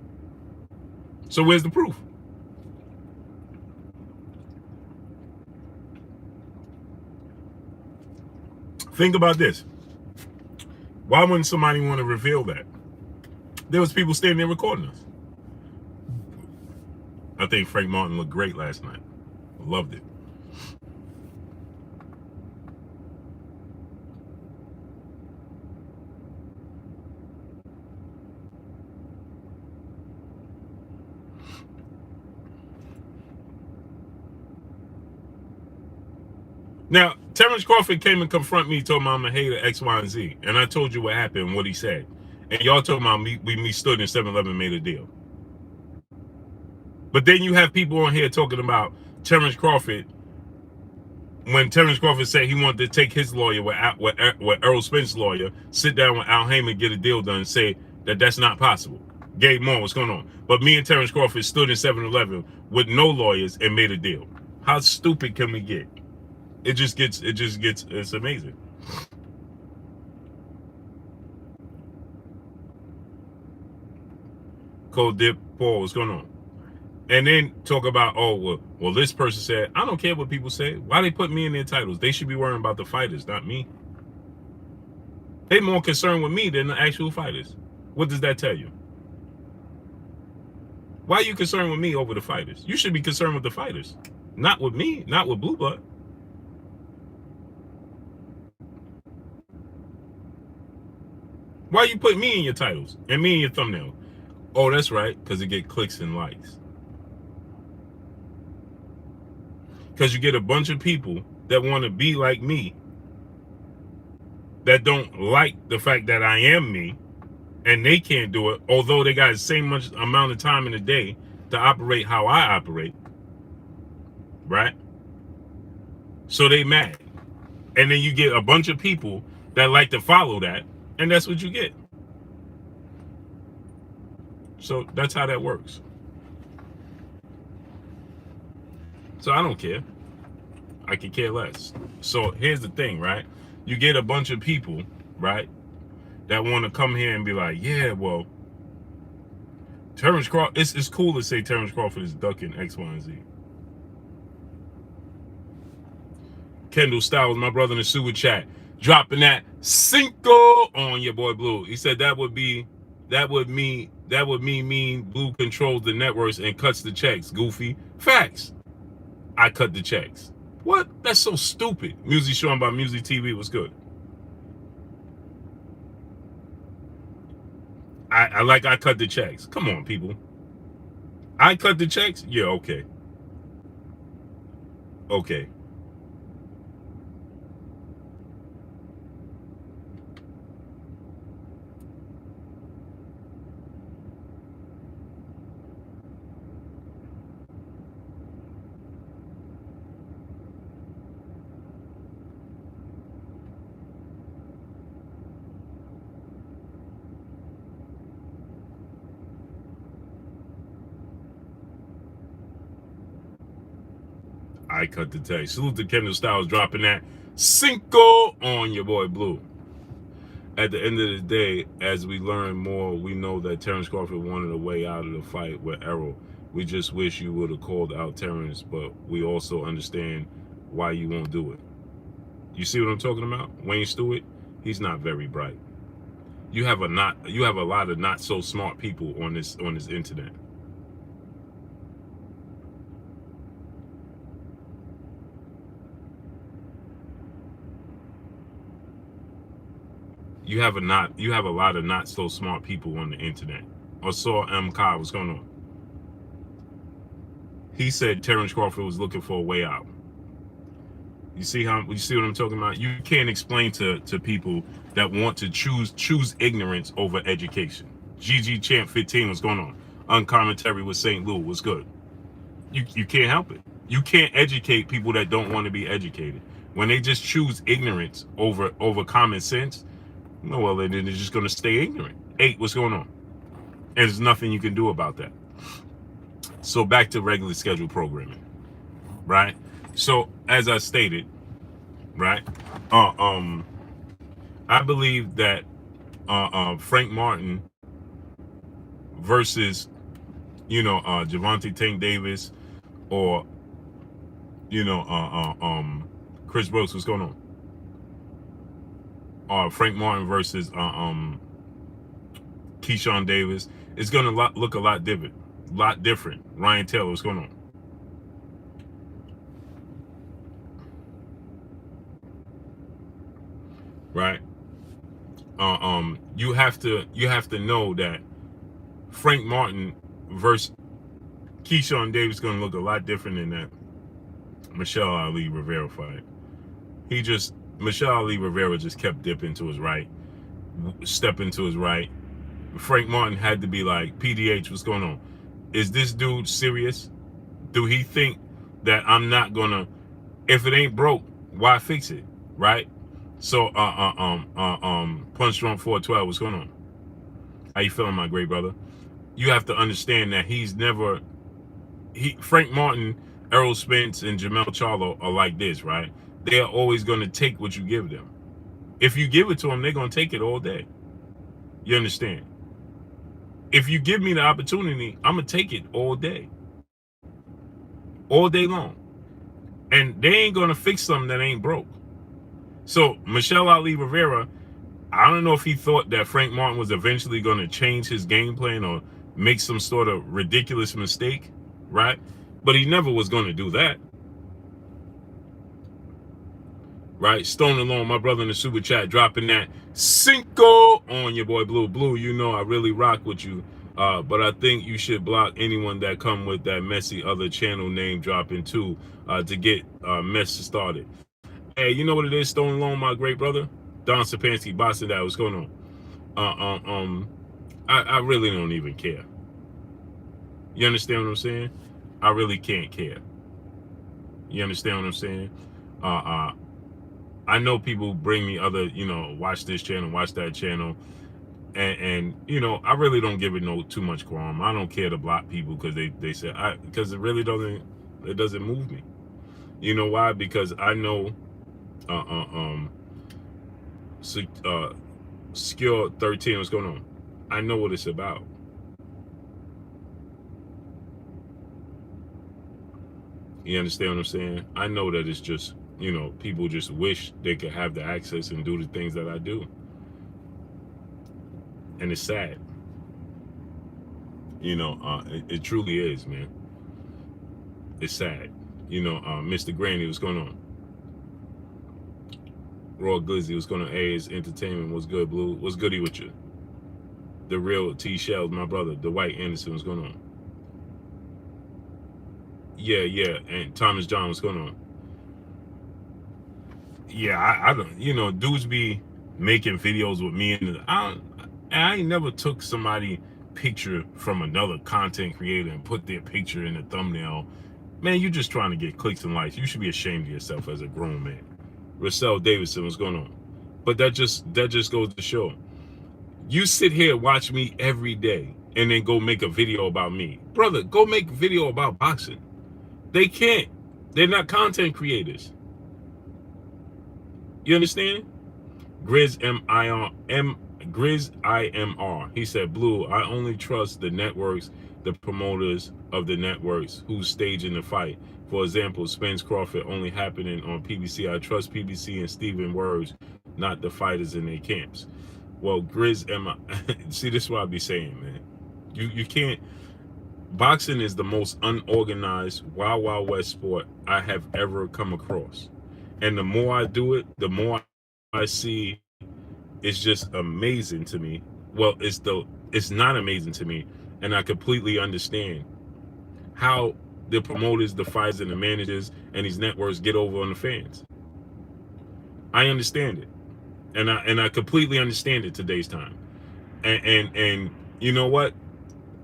Speaker 1: So where's the proof? Think about this. Why wouldn't somebody want to reveal that? There was people standing there recording us. I think Frank Martin looked great last night. I loved it. Now, Terence Crawford came and confront me, told me I'm a hater, X, Y, and Z. And I told you what happened and what he said. And y'all told me we stood in 7-Eleven made a deal. But then you have people on here talking about Terence Crawford. When Terence Crawford said he wanted to take his lawyer with Errol Spence's lawyer, sit down with Al Heyman, get a deal done, and say that that's not possible. Gabe Moore, what's going on? But me and Terence Crawford stood in 7-Eleven with no lawyers and made a deal. How stupid can we get? It's amazing. Cold Dip Paul, what's going on? And then talk about, oh, well, this person said, I don't care what people say. Why they put me in their titles? They should be worrying about the fighters, not me. They're more concerned with me than the actual fighters. What does that tell you? Why are you concerned with me over the fighters? You should be concerned with the fighters, not with me, not with Blue Blood. Why you put me in your titles and me in your thumbnail? Oh, that's right, because it get clicks and likes. Because you get a bunch of people that want to be like me, that don't like the fact that I am me, and they can't do it, although they got the same much amount of time in the day to operate how I operate, right? So they mad. And then you get a bunch of people that like to follow that, and that's what you get. So that's how that works. So I don't care. I could care less. So here's the thing, right? You get a bunch of people, right, that want to come here and be like, yeah, well, Terence Crawford, it's cool to say Terence Crawford is ducking X, Y, and Z. Kendall Styles, my brother in the super chat, dropping that Cinco on your boy Blue. He said that would mean Blue controls the networks and cuts the checks. Goofy. Facts. I cut the checks. What? That's so stupid. Music showing by Music TV was good. I cut the checks. Come on, people. I cut the checks? Yeah, okay. Okay. I cut the text. Salute to Kendall Styles dropping that Cinco on your boy Blue. At the end of the day, as we learn more, we know that Terence Crawford wanted a way out of the fight with Errol. We just wish you would have called out Terence, but we also understand why you won't do it. You see what I'm talking about? Wayne Stewart, he's not very bright. You have a lot of not so smart people on this internet. You have a lot of not so smart people on the internet. Or saw M. Kai, what's going on? He said Terence Crawford was looking for a way out. You see what I'm talking about? You can't explain to people that want to choose ignorance over education. GG Champ 15, what's going on? Uncommentary with St. Louis, what's good? You can't help it. You can't educate people that don't want to be educated. When they just choose ignorance over common sense, no, well, then they're just going to stay ignorant. 8, what's going on? And there's nothing you can do about that. So back to regular scheduled programming, right? So as I stated, right, I believe that Frank Martin versus Gervonta Tank Davis or Chris Brooks, what's going on? Frank Martin versus Keyshawn Davis, it's gonna look a lot different. Ryan Taylor, what's going on? Right. You have to know that Frank Martin versus Keyshawn Davis is gonna look a lot different than that Michelle Ali Rivera fight. Michelle Ali Rivera just kept dipping to his right, stepping to his right. Frank Martin had to be like, PDH, what's going on? Is this dude serious? Do he think that I'm not gonna, if it ain't broke, why fix it? Right? So Punch Drunk 412, what's going on? How you feeling, my great brother? You have to understand that Frank Martin, Errol Spence, and Jamel Charlo are like this, right? They are always gonna take what you give them. If you give it to them, they're gonna take it all day. You understand? If you give me the opportunity, I'm gonna take it all day long. And they ain't gonna fix something that ain't broke. So Michelle Ali Rivera, I don't know if he thought that Frank Martin was eventually gonna change his game plan or make some sort of ridiculous mistake, right? But he never was gonna do that. Right? Stone Alone, my brother in the super chat, dropping that Cinco on your boy Blue. Blue, you know I really rock with you. But I think you should block anyone that come with that messy other channel name dropping too, to get mess started. Hey, you know what it is, Stone Alone, my great brother? Don Sapansky, Boston, that what's going on? I really don't even care. You understand what I'm saying? I really can't care. You understand what I'm saying? I know people bring me other, watch this channel, watch that channel. And I really don't give it too much qualm. I don't care to block people because they say, because it really doesn't move me. You know why? Because I know Skill 13, what's going on? I know what it's about. You understand what I'm saying? I know that it's just, people just wish they could have the access and do the things that I do. And it's sad. It truly is, man. It's sad. Mr. Granny, what's going on? Raw Glizzy, what's going on? A's Entertainment, what's good, Blue? What's goody with you? The real T Shells, my brother. The White Anderson, what's going on? Yeah. And Thomas John, what's going on? yeah, I don't, dudes be making videos with me, and I ain't never took somebody picture from another content creator and put their picture in the thumbnail. Man, you just trying to get clicks and likes. You should be ashamed of yourself as a grown man. Russell Davidson, what's going on? But that just goes to show. You sit here, watch me every day, and then go make a video about me. Brother, go make a video about boxing. They can't. They're not content creators. You understand? Grizz IMR. He said, Blue, I only trust the networks, the promoters of the networks who's staging the fight. For example, Spence Crawford only happening on PBC. I trust PBC and Steven Words, not the fighters in their camps. Well, Grizz see, this is what I be saying, man. You can't. Boxing is the most unorganized, wild west sport I have ever come across. And the more I do it, the more I see it's just amazing to me. Well, it's not amazing to me, and I completely understand how the promoters, the fighters, and the managers and these networks get over on the fans. I understand it, and I completely understand it today's time. And you know what?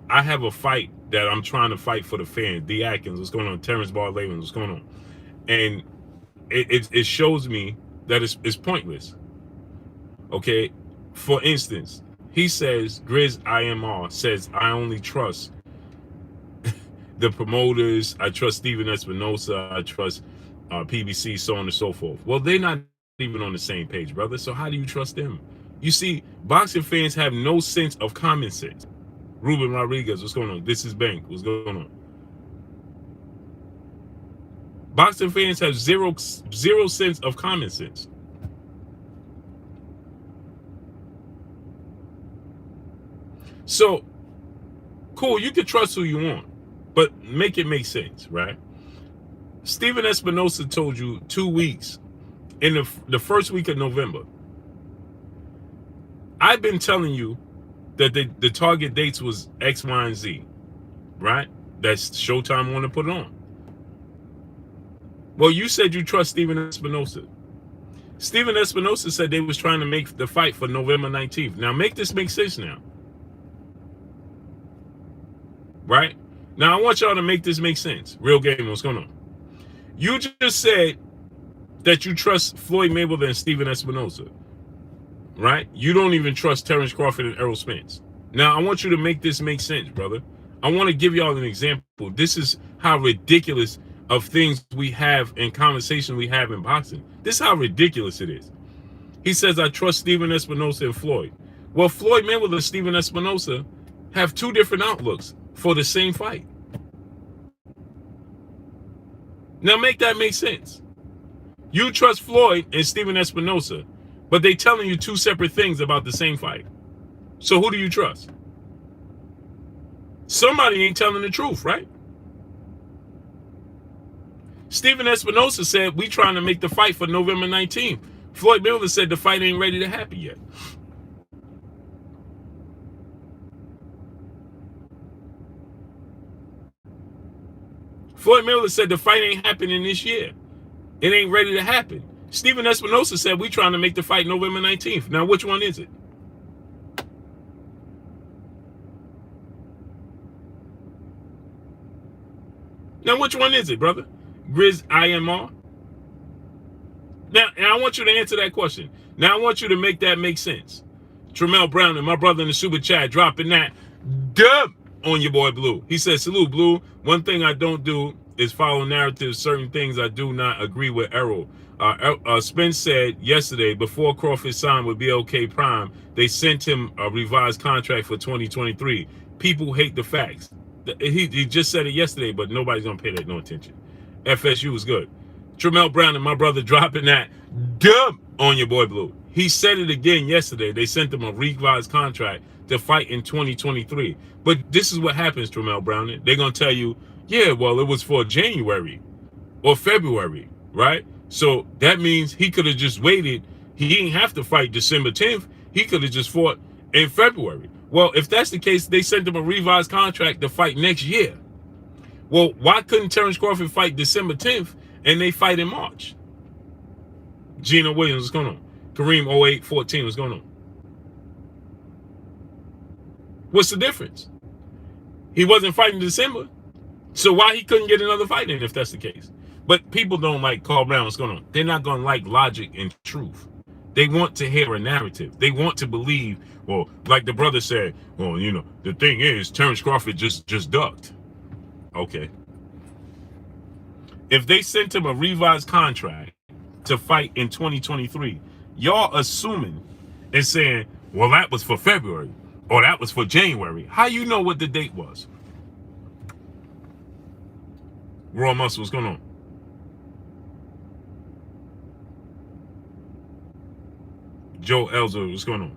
Speaker 1: I have a fight that I'm trying to fight for the fans. D. Atkins, what's going on? Terence Barr-Levin, what's going on? And it shows me that it's pointless. Okay, for instance, he says, Grizz IMR says, I only trust the promoters, I trust Steven Espinosa, I trust PBC, so on and so forth. Well, they're not even on the same page, brother, so how do you trust them? You see, boxing fans have no sense of common sense. Ruben Rodriguez, what's going on? This is Bank, what's going on? Boxing fans have zero sense of common sense. So, cool, you can trust who you want, but make it make sense, right? Steven Espinosa told you 2 weeks in the first week of November. I've been telling you that the target dates was X, Y, and Z, right? That's Showtime want to put it on. Well, you said you trust Steven Espinosa. Steven Espinosa said they was trying to make the fight for November 19th. Now, make this make sense now. Right? Now, I want y'all to make this make sense. Real game, what's going on? You just said that you trust Floyd Mayweather and Steven Espinosa. Right? You don't even trust Terence Crawford and Errol Spence. Now, I want you to make this make sense, brother. I want to give y'all an example. This is how ridiculous of things we have in conversation we have in boxing. This is how ridiculous it is. He says, I trust Steven Espinosa and Floyd. Well, Floyd Mayweather and Steven Espinosa have two different outlooks for the same fight. Now make that make sense. You trust Floyd and Steven Espinosa, but they telling you two separate things about the same fight. So who do you trust? Somebody ain't telling the truth, right? Steven Espinosa said, we trying to make the fight for November 19th. Floyd Mayweather said the fight ain't ready to happen yet. Floyd Mayweather said the fight ain't happening this year. It ain't ready to happen. Steven Espinosa said we trying to make the fight November 19th. Now, which one is it? Now, which one is it, brother? Grizz IMR? Now, and I want you to answer that question. Now, I want you to make that make sense. Tramel Brown and my brother in the super chat dropping that dub on your boy Blue. He says, salute, Blue. One thing I don't do is follow narratives. Certain things I do not agree with Errol. Spence said yesterday, before Crawford signed with BLK Prime, they sent him a revised contract for 2023. People hate the facts. He just said it yesterday, but nobody's going to pay that no attention. FSU is good. Tramel Brown and my brother dropping that dub on your boy Blue. He said it again yesterday. They sent him a revised contract to fight in 2023. But this is what happens, Tramel Brown. They're going to tell you, yeah, well, it was for January or February, right? So that means he could have just waited. He didn't have to fight December 10th. He could have just fought in February. Well, if that's the case, they sent him a revised contract to fight next year. Well, why couldn't Terence Crawford fight December 10th and they fight in March? Gino Williams, what's going on? Kareem 08-14, what's going on? What's the difference? He wasn't fighting in December. So why he couldn't get another fight in if that's the case? But people don't like Carl Brown, what's going on? They're not going to like logic and truth. They want to hear a narrative. They want to believe, well, like the brother said, well, you know, the thing is, Terence Crawford just ducked. Okay. If they sent him a revised contract to fight in 2023, y'all assuming and saying, well, that was for February or that was for January. How you know what the date was? Raw Muscle, what's going on? Joe Elzer, what's going on?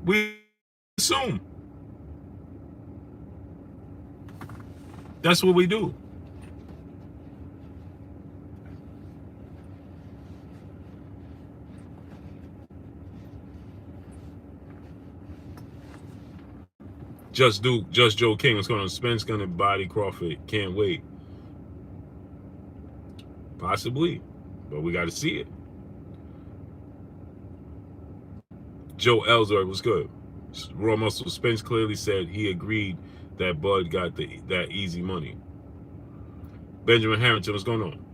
Speaker 1: We assume. That's what we do. Just Joe King, what's going on? Spence gonna body Crawford. Can't wait. Possibly, but we got to see it. Joe Ellsworth was good. Raw Muscle. Spence clearly said he agreed that Bud got that easy money. Benjamin Harrington, what's going on?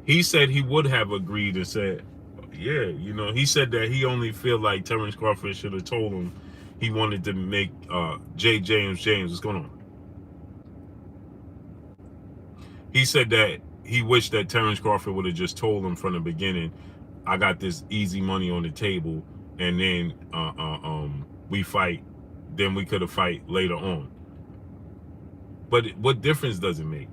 Speaker 1: He said he would have agreed and said, yeah, you know, he said that he only feel like Terence Crawford should have told him he wanted to make James. What's going on? He said that he wished that Terence Crawford would have just told him from the beginning, I got this easy money on the table, and then we fight, then we could have fight later on. But what difference does it make?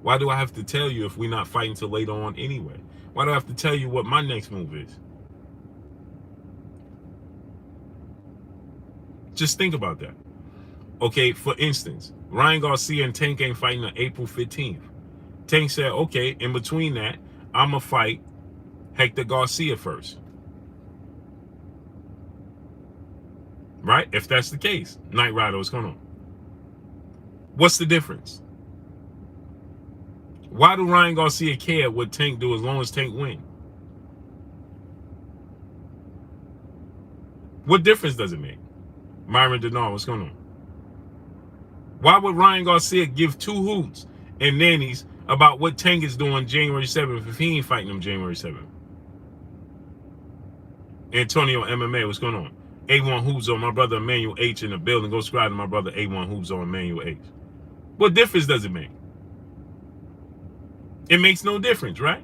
Speaker 1: Why do I have to tell you if we're not fighting till later on anyway? Why do I have to tell you what my next move is? Just think about that. Okay, for instance, Ryan Garcia and Tank ain't fighting on April 15th. Tank said, okay, in between that, I'm going to fight Hector Garcia first. Right? If that's the case. Knight Rider, what's going on? What's the difference? Why do Ryan Garcia care what Tank do as long as Tank win? What difference does it make? Myron Denard, what's going on? Why would Ryan Garcia give two hoots and nannies about what Tank is doing January 7th if he ain't fighting him January 7th? Antonio MMA, what's going on? A1 Hoops on my brother Emmanuel H in the building. Go subscribe to my brother A1 Hoops on Emmanuel H. What difference does it make? It makes no difference, right?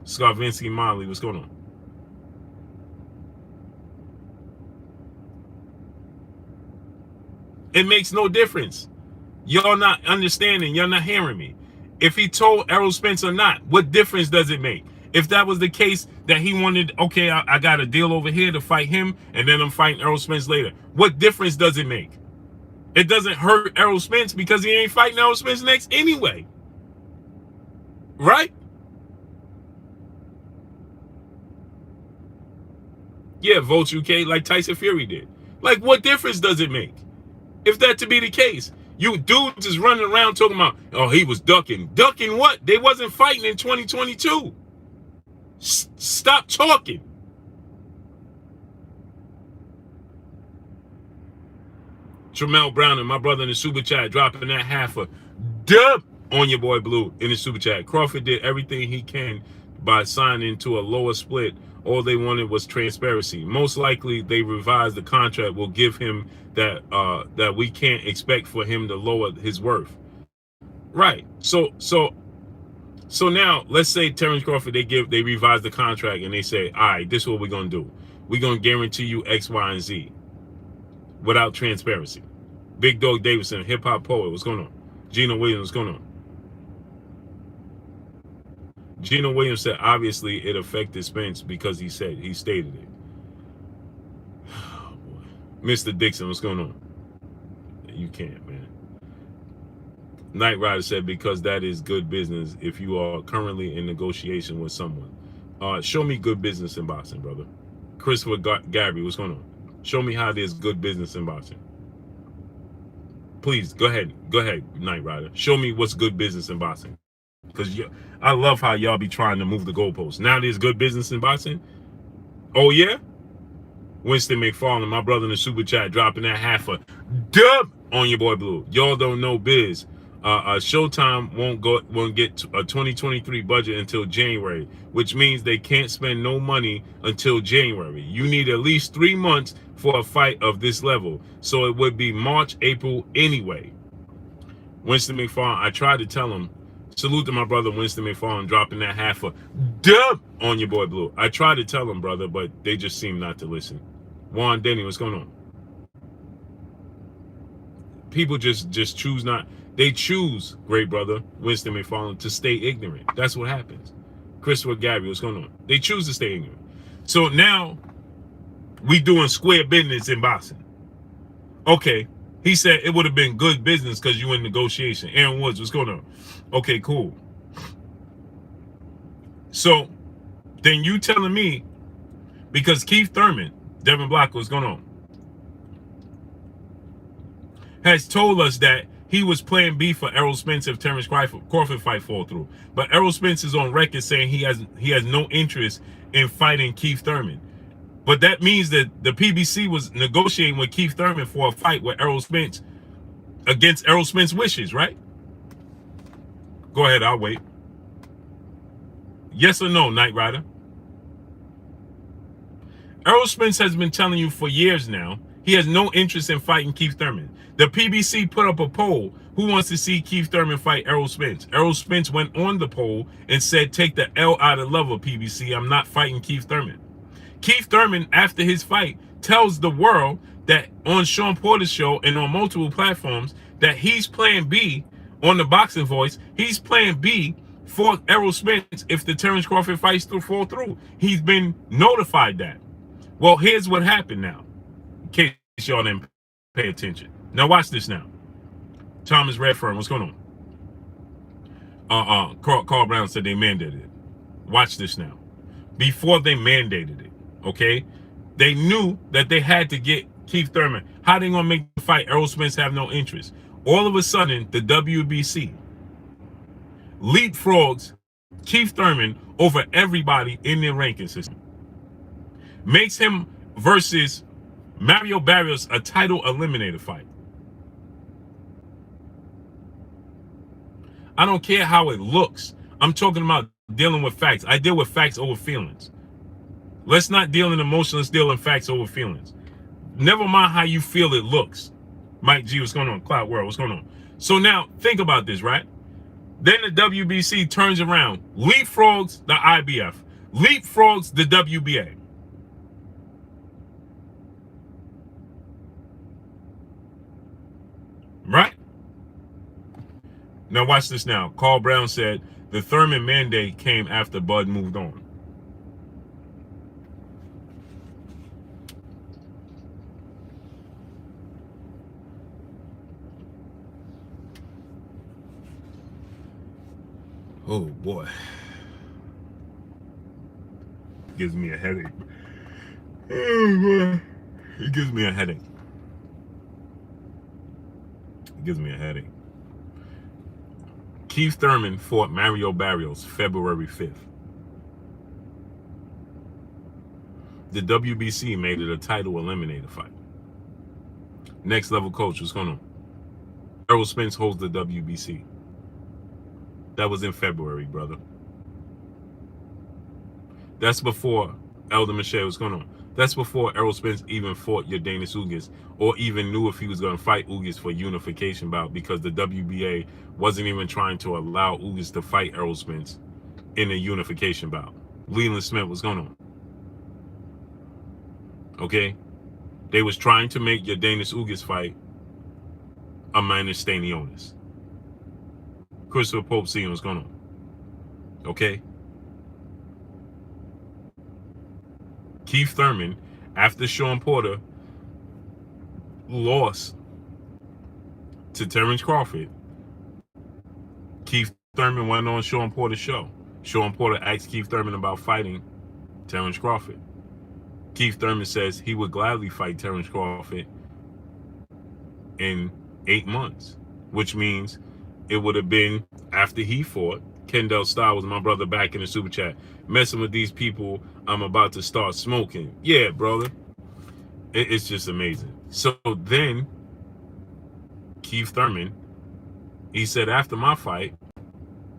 Speaker 1: Scarvinsky Molly, what's going on? It makes no difference. Y'all not understanding. Y'all not hearing me. If he told Errol Spence or not, what difference does it make? If that was the case that he wanted, okay, I got a deal over here to fight him, and then I'm fighting Errol Spence later. What difference does it make? It doesn't hurt Errol Spence because he ain't fighting Errol Spence next anyway. Right? Yeah, Vote UK like Tyson Fury did. Like, what difference does it make? If that to be the case, you dudes is running around talking about, oh, he was ducking. Ducking what? They wasn't fighting in 2022. Stop talking. Tramel Brown and my brother in the super chat dropping that half a dub on your boy Blue in the super chat. Crawford did everything he can by signing to a lower split. All they wanted was transparency. Most likely, they revised the contract will give him that that we can't expect for him to lower his worth. Right. So now let's say Terence Crawford they revise the contract and they say, all right, this is what we're gonna do. We're gonna guarantee you X, Y, and Z without transparency. Big Dog Davidson, hip hop poet, what's going on? Gino Williams, what's going on? Gino Williams said obviously it affected Spence because he stated it. Oh, boy. Mr. Dixon, what's going on? You can't, man. Knight Rider said, because that is good business if you are currently in negotiation with someone. Show me good business in boxing, brother. Christopher Gabby, what's going on? Show me how there's good business in boxing. Please, go ahead. Go ahead, Knight Rider. Show me what's good business in boxing. Because I love how y'all be trying to move the goalposts. Now there's good business in boxing? Oh, yeah? Winston McFarland, my brother in the super chat, dropping that half a dub on your boy Blue. Y'all don't know biz. Showtime won't get a 2023 budget until January, which means they can't spend no money until January. You need at least 3 months for a fight of this level, so it would be March, April anyway. Winston McFarland, I tried to tell him. Salute to my brother Winston McFarland, dropping that half a dub on your boy Blue. I tried to tell him, brother, but they just seem not to listen. Juan Denny, what's going on? People just choose not. They choose, great brother Winston McFarland, to stay ignorant. That's what happens. Christopher Gabby, what's going on? They choose to stay ignorant. So now we doing square business in boxing. Okay, he said it would have been good business because you in negotiation. Aaron Woods, what's going on? Okay, cool. So then you telling me, because Keith Thurman, Devin Block, what's going on, has told us that he was plan B for Errol Spence if Terence Crawford fight fall through. But Errol Spence is on record saying he has no interest in fighting Keith Thurman. But that means that the PBC was negotiating with Keith Thurman for a fight with Errol Spence against Errol Spence's wishes, right? Go ahead, I'll wait. Yes or no, Knight Rider? Errol Spence has been telling you for years now he has no interest in fighting Keith Thurman. The PBC put up a poll, who wants to see Keith Thurman fight Errol Spence? Errol Spence went on the poll and said, take the L out of love of PBC. I'm not fighting Keith Thurman. Keith Thurman, after his fight, tells the world that on Sean Porter's show and on multiple platforms that he's plan B on the Boxing Voice. He's plan B for Errol Spence if the Terence Crawford fights fall through. He's been notified that. Well, here's what happened now, in case y'all didn't pay attention. Now watch this now. Thomas Redfern, what's going on? Carl Brown said they mandated it. Watch this now. Before they mandated it, okay, they knew that they had to get Keith Thurman. How they gonna make the fight? Errol Spence have no interest. All of a sudden, the WBC leapfrogs Keith Thurman over everybody in their ranking system. Makes him versus Mario Barrios a title eliminator fight. I don't care how it looks. I'm talking about dealing with facts. I deal with facts over feelings. Let's not deal in emotion. Let's deal in facts over feelings. Never mind how you feel it looks. Mike G, what's going on? Cloud World, what's going on? So now, think about this, right? Then the WBC turns around, leapfrogs the IBF, leapfrogs the WBA. Right? Now watch this now. Carl Brown said the Thurman mandate came after Bud moved on. Oh boy. Gives me a headache. Oh boy. It gives me a headache. It gives me a headache. Keith Thurman fought Mario Barrios February 5th. The WBC made it a title eliminator fight. Next Level Coach, what's going on? Errol Spence holds the WBC. That was in February, brother. That's before Elder Michelle was going on. That's before Errol Spence even fought Yordenis Ugas or even knew if he was going to fight Ugas for unification bout, because the WBA wasn't even trying to allow Ugas to fight Errol Spence in a unification bout. Leland Smith was going on. Okay? They was trying to make Yordenis Ugas fight Amanda Stanionis. Christopher Pope seeing what's going on. Okay? Keith Thurman, after Sean Porter lost to Terence Crawford, Keith Thurman went on Sean Porter's show. Sean Porter asked Keith Thurman about fighting Terence Crawford. Keith Thurman says he would gladly fight Terence Crawford in 8 months, which means it would have been after he fought. Kendall Starr was my brother back in the super chat. Messing with these people, I'm about to start smoking. Yeah, brother. It's just amazing. So then Keith Thurman, he said after my fight,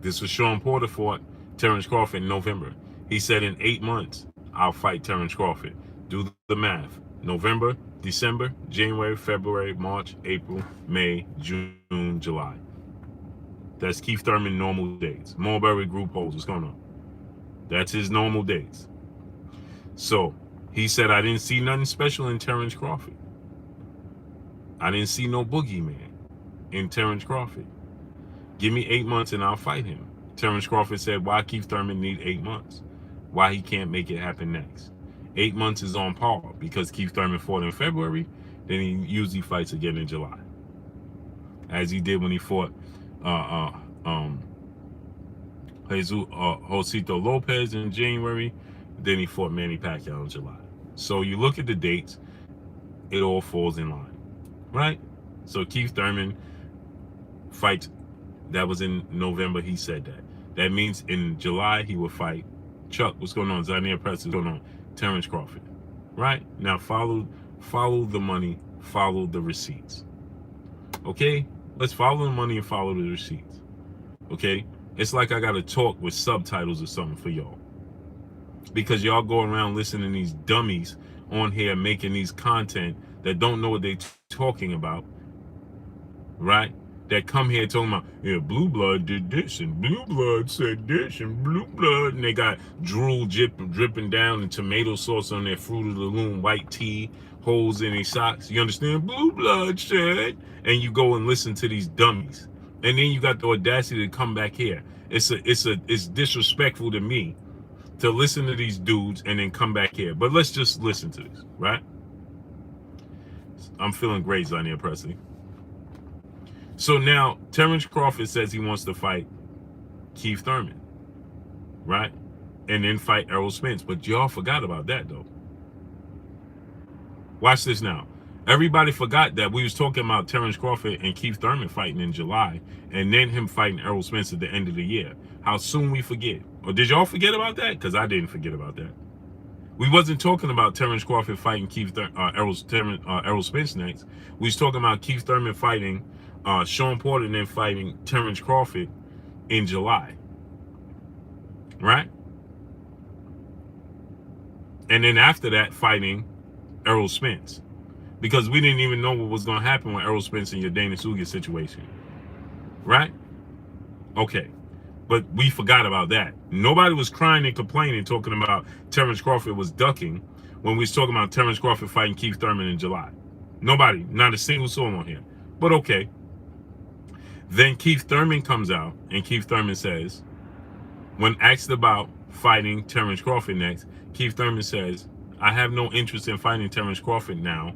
Speaker 1: this was Sean Porter fought Terence Crawford in November. He said in 8 months, I'll fight Terence Crawford. Do the math. November, December, January, February, March, April, May, June, July. That's Keith Thurman normal dates. Mulberry Group holds. What's going on? That's his normal dates. So he said, I didn't see nothing special in Terence Crawford. I didn't see no boogeyman in Terence Crawford. Give me 8 months and I'll fight him. Terence Crawford said, why Keith Thurman need 8 months? Why he can't make it happen next? 8 months is on par because Keith Thurman fought in February, then he usually fights again in July. As he did when he fought Josito Lopez in January, then he fought Manny Pacquiao in July. So you look at the dates, it all falls in line, right? So Keith Thurman fights, that was in November, he said that. That means in July he will fight Chuck, what's going on? Zania Press, what's going on? Terence Crawford, right? Now follow the money, follow the receipts. Okay? Let's follow the money and follow the receipts. Okay? It's like I gotta talk with subtitles or something for y'all. Because y'all go around listening to these dummies on here making these content that don't know what they're talking about, right? That come here talking about, yeah, Blue Blood did this and Blue Blood said this and Blue Blood, and they got drool dripping down and tomato sauce on their Fruit of the Loom white tee, holes in their socks. You understand? Blue Blood said, and you go and listen to these dummies, and then you got the audacity to come back here. It's disrespectful to me to listen to these dudes and then come back here. But let's just listen to this, right? I'm feeling great, Zania Presley. So now Terence Crawford says he wants to fight Keith Thurman, right? And then fight Errol Spence. But y'all forgot about that, though. Watch this now. Everybody forgot that we was talking about Terence Crawford and Keith Thurman fighting in July, and then him fighting Errol Spence at the end of the year. How soon we forget? Or did y'all forget about that? Because I didn't forget about that. We wasn't talking about Terence Crawford fighting Errol Spence next. We was talking about Keith Thurman fighting Sean Porter and then fighting Terence Crawford in July. Right? And then after that, fighting Errol Spence. Because we didn't even know what was going to happen with Errol Spence and your Dana Suga situation. Right? Okay. But we forgot about that. Nobody was crying and complaining, talking about Terence Crawford was ducking when we was talking about Terence Crawford fighting Keith Thurman in July. Nobody. Not a single soul on here. But okay. Then Keith Thurman comes out, and Keith Thurman says, when asked about fighting Terence Crawford next, Keith Thurman says, I have no interest in fighting Terence Crawford now.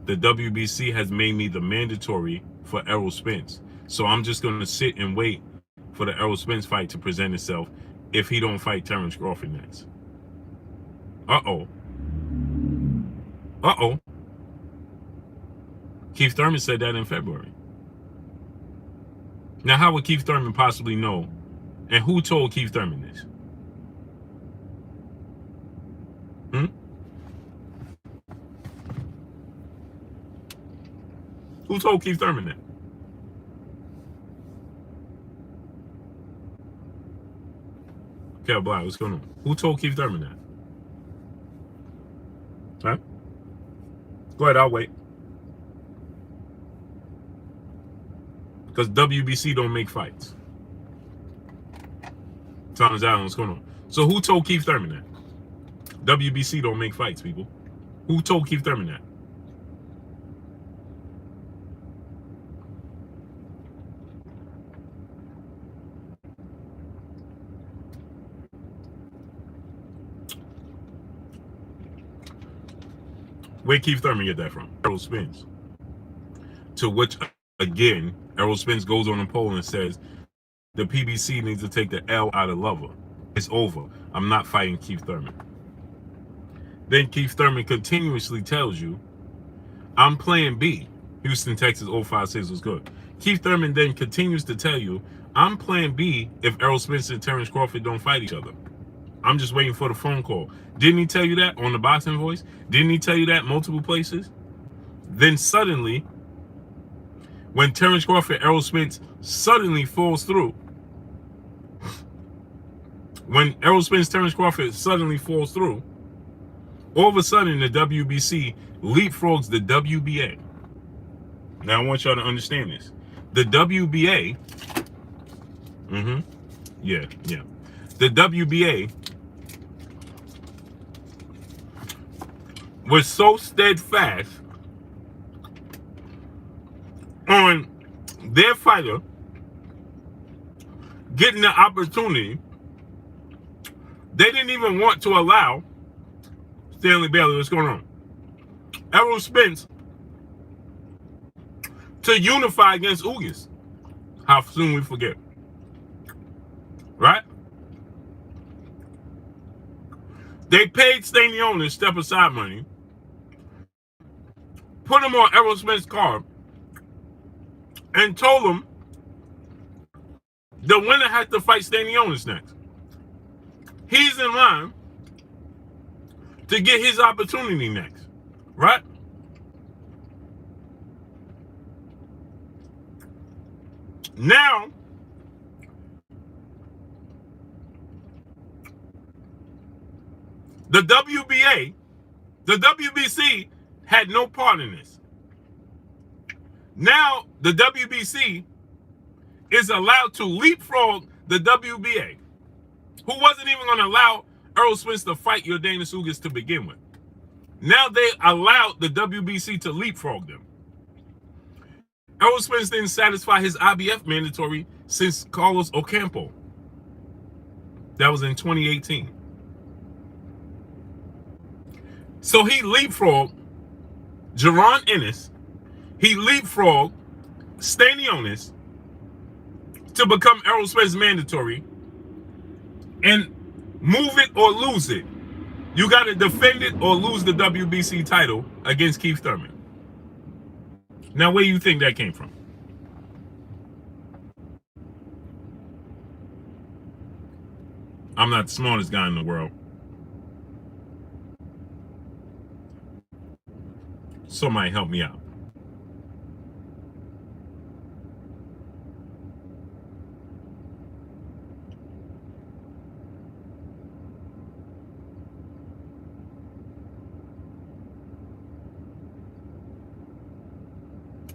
Speaker 1: The WBC has made me the mandatory for Errol Spence. So I'm just going to sit and wait for the Errol Spence fight to present itself if he don't fight Terence Crawford next. Uh-oh. Uh-oh. Keith Thurman said that in February. Now, how would Keith Thurman possibly know? And who told Keith Thurman this? Who told Keith Thurman that? Okay, Black, what's going on? Who told Keith Thurman that? Huh? Go ahead, I'll wait. Because WBC don't make fights. Thomas Allen, what's going on? So who told Keith Thurman that? WBC don't make fights, people. Who told Keith Thurman that? Where Keith Thurman get that from? Errol Spence. To which, again, Errol Spence goes on a poll and says, The PBC needs to take the L out of Lover. It's over. I'm not fighting Keith Thurman. Then Keith Thurman continuously tells you, I'm plan B. Houston, Texas 056 was good. Keith Thurman then continues to tell you, I'm plan B if Errol Spence and Terence Crawford don't fight each other. I'm just waiting for the phone call. Didn't he tell you that on the Boxing Voice? Didn't he tell you that multiple places? Then suddenly, when Terence Crawford, Errol Spence suddenly falls through, when Errol Spence, Terence Crawford suddenly falls through, all of a sudden the WBC leapfrogs the WBA. Now I want y'all to understand this. The WBA, the WBA was so steadfast on their fighter getting the opportunity, they didn't even want to allow Stanley Bailey, what's going on? Errol Spence to unify against Ugas. How soon we forget. Right? They paid Stanley step aside money, put him on Errol Spence's card, and told him the winner had to fight Stanley next. He's in line to get his opportunity next, right? Now, the WBA, the WBC had no part in this. Now, the WBC is allowed to leapfrog the WBA, who wasn't even going to allow Errol Spence to fight Yordenis Ugas to begin with. Now they allowed the WBC to leapfrog them. Errol Spence didn't satisfy his IBF mandatory since Carlos Ocampo. That was in 2018. So he leapfrogged Jaron Ennis. He leapfrogged Stanionis to become Errol Spence mandatory and move it or lose it. You got to defend it or lose the WBC title against Keith Thurman. Now, where do you think that came from? I'm not the smartest guy in the world. Somebody help me out.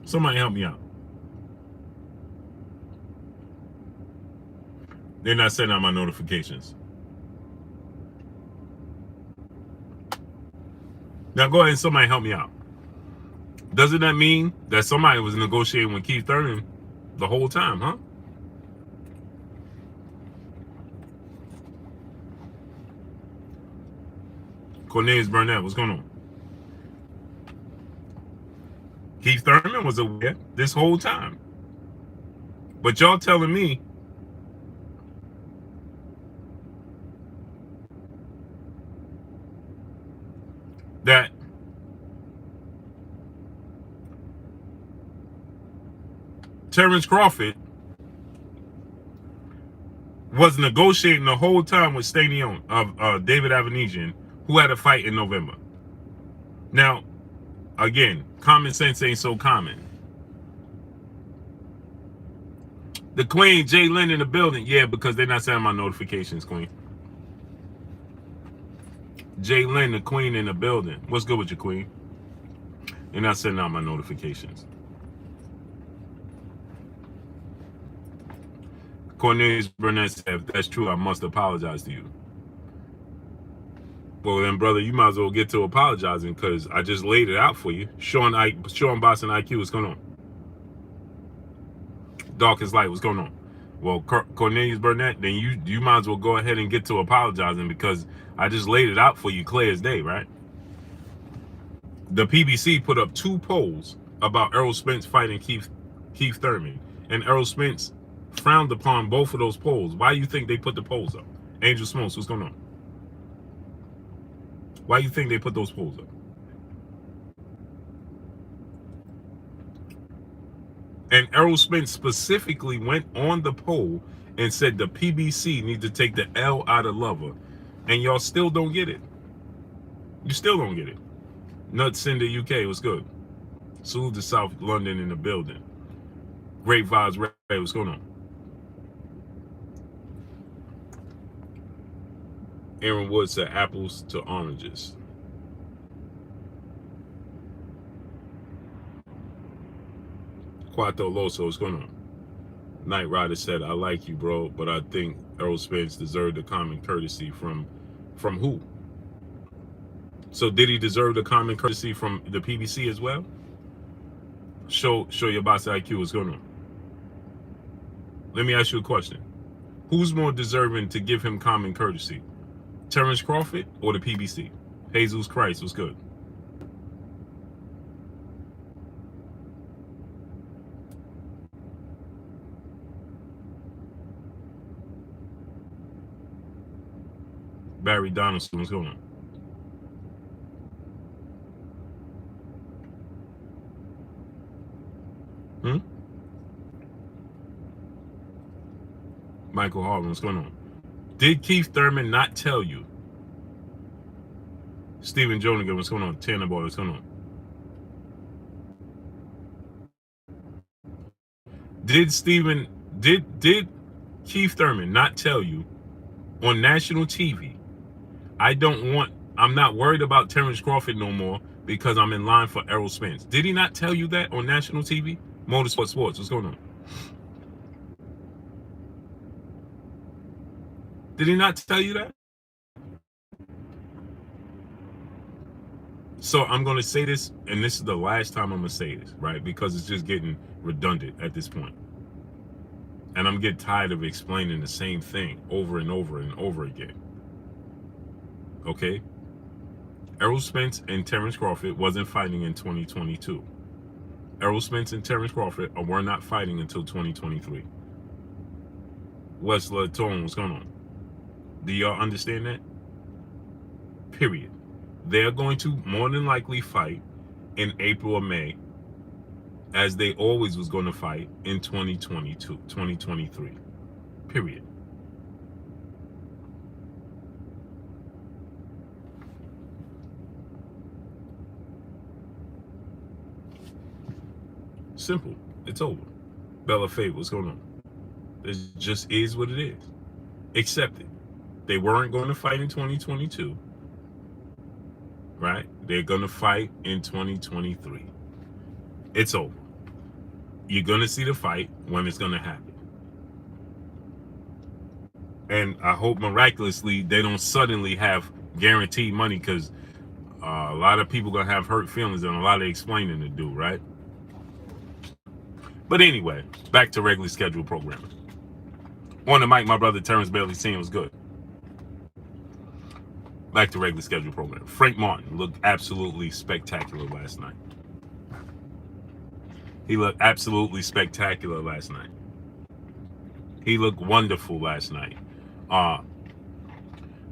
Speaker 1: Somebody help me out. They're not sending out my notifications. Now go ahead and somebody help me out. Doesn't that mean that somebody was negotiating with Keith Thurman the whole time, huh? Cornelius Burnett, what's going on? Keith Thurman was aware this whole time. But y'all telling me that Terence Crawford was negotiating the whole time with Stadion of David Avanesian, who had a fight in November. Now, again, common sense ain't so common. The Queen, Jay Lynn in the building. Yeah, because they're not sending my notifications, Queen. Jay Lynn, the Queen in the building. What's good with you, Queen? They're not sending out my notifications. Cornelius Burnett said, if that's true, I must apologize to you. Well, then, brother, you might as well get to apologizing because I just laid it out for you. Sean Boston IQ, what's going on? Darkest Light, what's going on? Well, Cornelius Burnett, then you might as well go ahead and get to apologizing because I just laid it out for you clear as day, right? The PBC put up 2 polls about Errol Spence fighting Keith Thurman. And Errol Spence frowned upon both of those polls. Why do you think they put the polls up? Angel Smokes, what's going on? Why do you think they put those polls up? And Errol Spence specifically went on the poll and said the PBC need to take the L out of Lover. And y'all still don't get it. You still don't get it. Nuts in the UK was good. Salute to South London in the building. Great vibes, Ray. What's going on? Aaron Wood said apples to oranges. Quato Loso, what's going on? Knight Rider said, I like you, bro, but I think Errol Spence deserved a common courtesy from who? So did he deserve the common courtesy from the PBC as well? Show your boss IQ. What's going on? Let me ask you a question. Who's more deserving to give him common courtesy? Terence Crawford or the PBC? Jesus Christ, what's good? Barry Donaldson, what's going on? Michael Harlan, what's going on? Did Keith Thurman not tell you? Stephen Jonigan, what's going on? Tanner Boy, what's going on? Did Keith Thurman not tell you on national TV, I'm not worried about Terence Crawford no more because I'm in line for Errol Spence? Did he not tell you that on national TV? Motorsport Sports, what's going on? Did he not tell you that? So I'm going to say this, and this is the last time I'm going to say this, right? Because it's just getting redundant at this point. And I'm getting tired of explaining the same thing over and over and over again. Okay? Errol Spence and Terence Crawford wasn't fighting in 2022. Errol Spence and Terence Crawford were not fighting until 2023. Wesley Tone, what's going on? Do y'all understand that? Period. They're going to more than likely fight in April or May, as they always was going to fight in 2023. Period. Simple. It's over. Bella Faye, what's going on? It just is what it is. Accept it. They weren't going to fight in 2022. Right? They're going to fight in 2023. It's over. You're going to see the fight when it's going to happen. And I hope miraculously they don't suddenly have guaranteed money, because a lot of people going to have hurt feelings and a lot of explaining to do, right? But anyway, back to regularly scheduled programming. On the mic, my brother Terence Bailey Sr. was good. Back to regularly scheduled program. Frank Martin looked absolutely spectacular last night. He looked absolutely spectacular last night. He looked wonderful last night.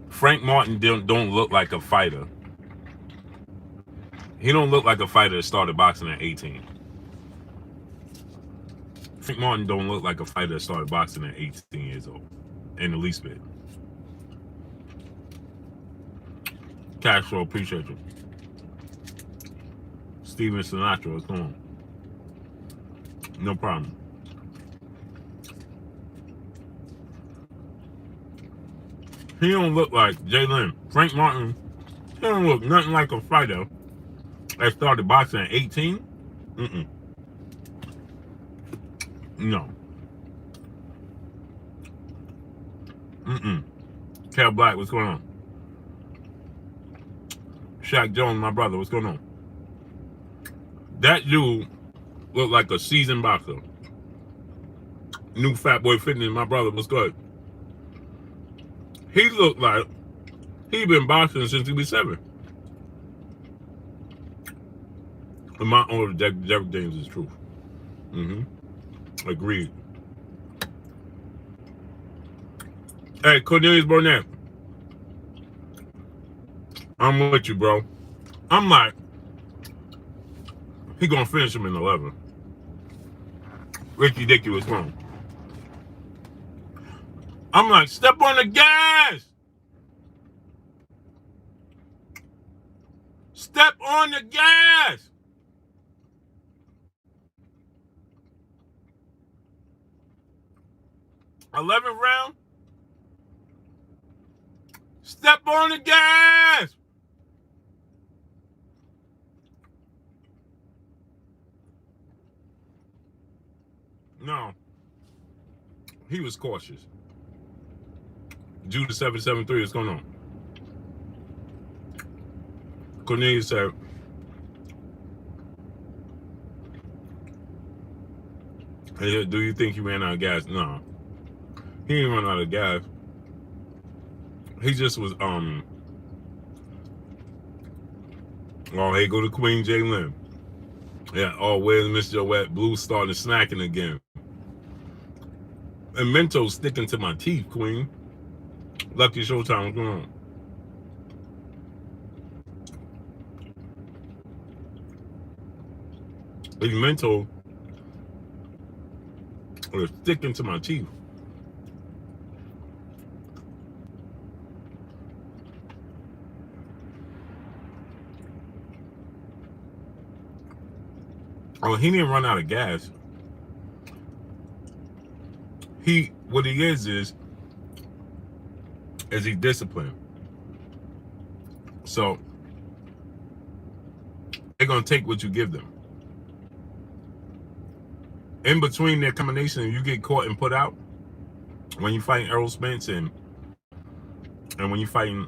Speaker 1: Frank Martin don't look like a fighter. He don't look like a fighter that started boxing at 18. Frank Martin don't look like a fighter that started boxing at 18 years old, in the least bit. Castro, appreciate you. Steven Sinatra, what's going on? No problem. He don't look like Jalen. Frank Martin, he don't look nothing like a fighter that started boxing at 18. No. Cal Black, what's going on? Shaq Jones, my brother, what's going on? That dude looked like a seasoned boxer. New Fat Boy Fitness, my brother, what's good? He looked like he been boxing since he was 7. And my owner, Derek James, is true. Agreed. Hey, Cornelius Burnett, I'm with you, bro. I'm like, he gonna finish him in 11. Ridiculous wrong. I'm like, step on the gas. Step on the gas. '11th round. Step on the gas. No, he was cautious. Judah 773, what's going on? Cornelius said, hey, do you think he ran out of gas? No, he didn't run out of gas. He just was, oh, hey, go to Queen J. Lynn. Yeah, oh, where's Miss Joette? Blue started snacking again. And Mentos sticking to my teeth, Queen. Lucky Showtime, what's going on? These Mentos are sticking to my teeth. Oh, he didn't run out of gas. What he is he's disciplined. So they're gonna take what you give them. In between their combination, you get caught and put out. When you fighting Errol Spence and when you fighting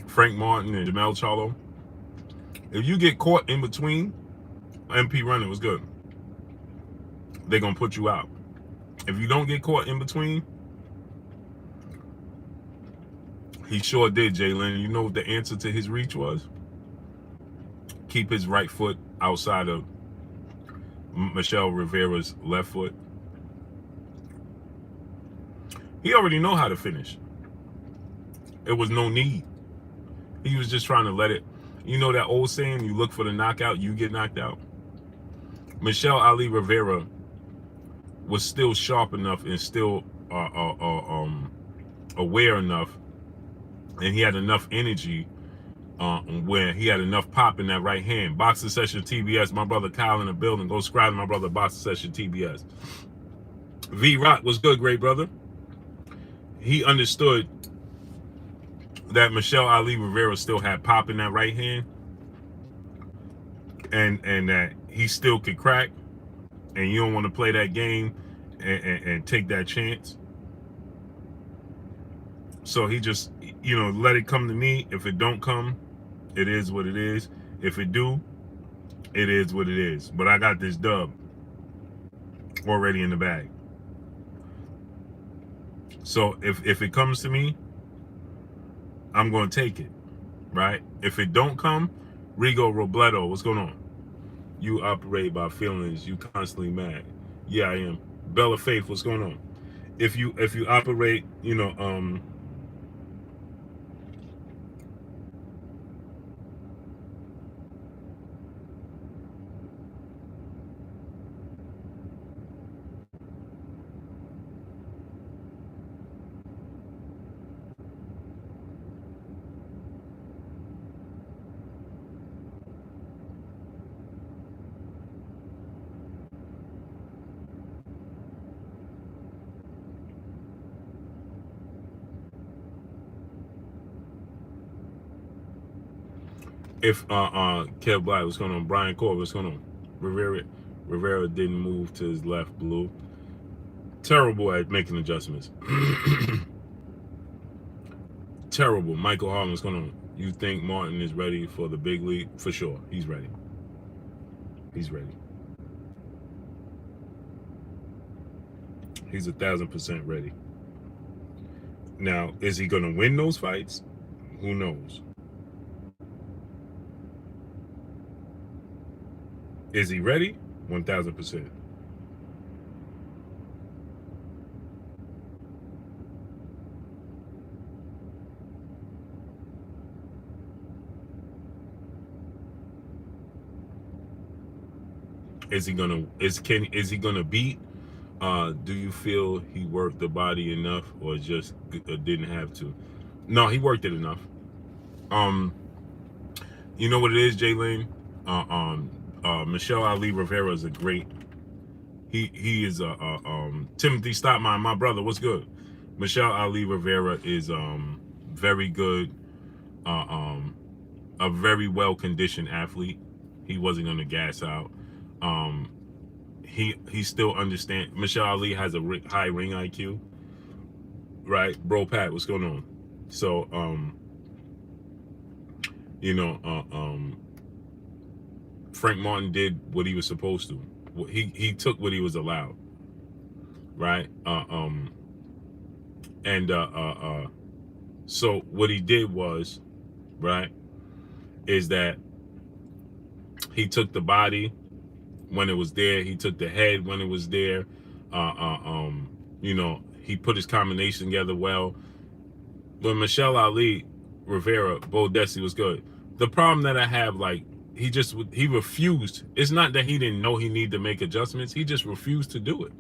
Speaker 1: Frank Martin and Jamel Charlo, if you get caught in between, MP running was good. They're gonna put you out. If you don't get caught in between, he sure did, Jalen. You know what the answer to his reach was? Keep his right foot outside of Michelle Rivera's left foot. He already know how to finish. It was no need. He was just trying to let it. You know that old saying, you look for the knockout, you get knocked out? Michelle Ali Rivera was still sharp enough and still aware enough, and he had enough energy where he had enough pop in that right hand. Boxing Session TBS, my brother Kyle in the building. Go subscribe to my brother Boxing Session TBS. V Rock was good, great brother. He understood that Michelle Ali Rivera still had pop in that right hand, and that he still could crack, and you don't want to play that game and take that chance. So he just, let it come to me. If it don't come, it is what it is. If it do, it is what it is. But I got this dub already in the bag. So if it comes to me, I'm going to take it, right? If it don't come, Rigo Robledo, what's going on? You operate by feelings. You constantly mad. Yeah, I am. Bella Faith, what's going on? If you operate, Kev Black, what's going on? Brian Corbett, what's going on? Rivera didn't move to his left, Blue. Terrible at making adjustments. Terrible. Michael Harlan, what's going on? You think Martin is ready for the big league? For sure. He's ready. He's ready. He's 1,000% ready. Now, is he going to win those fights? Who knows? Is he ready? 1,000%. Is he gonna beat? Do you feel he worked the body enough, or just didn't have to? No, he worked it enough. Um, you know what it is, Jalen? Michelle Ali Rivera is a great. He is Timothy Stopmine, my brother. What's good? Michelle Ali Rivera is very good. Uh, um, a very well conditioned athlete. He wasn't gonna gas out. Um, he still understand. Michelle Ali has a high ring IQ, right? Bro, Pat, what's going on? So, you know, Frank Martin did what he was supposed to. He took what he was allowed, right? So what he did was, right, is that he took the body when it was there. He took the head when it was there. You know, he put his combination together well. When Michelle Ali Rivera, Bo Desi was good. The problem that I have, like, he refused. It's not that he didn't know he needed to make adjustments. He just refused to do it.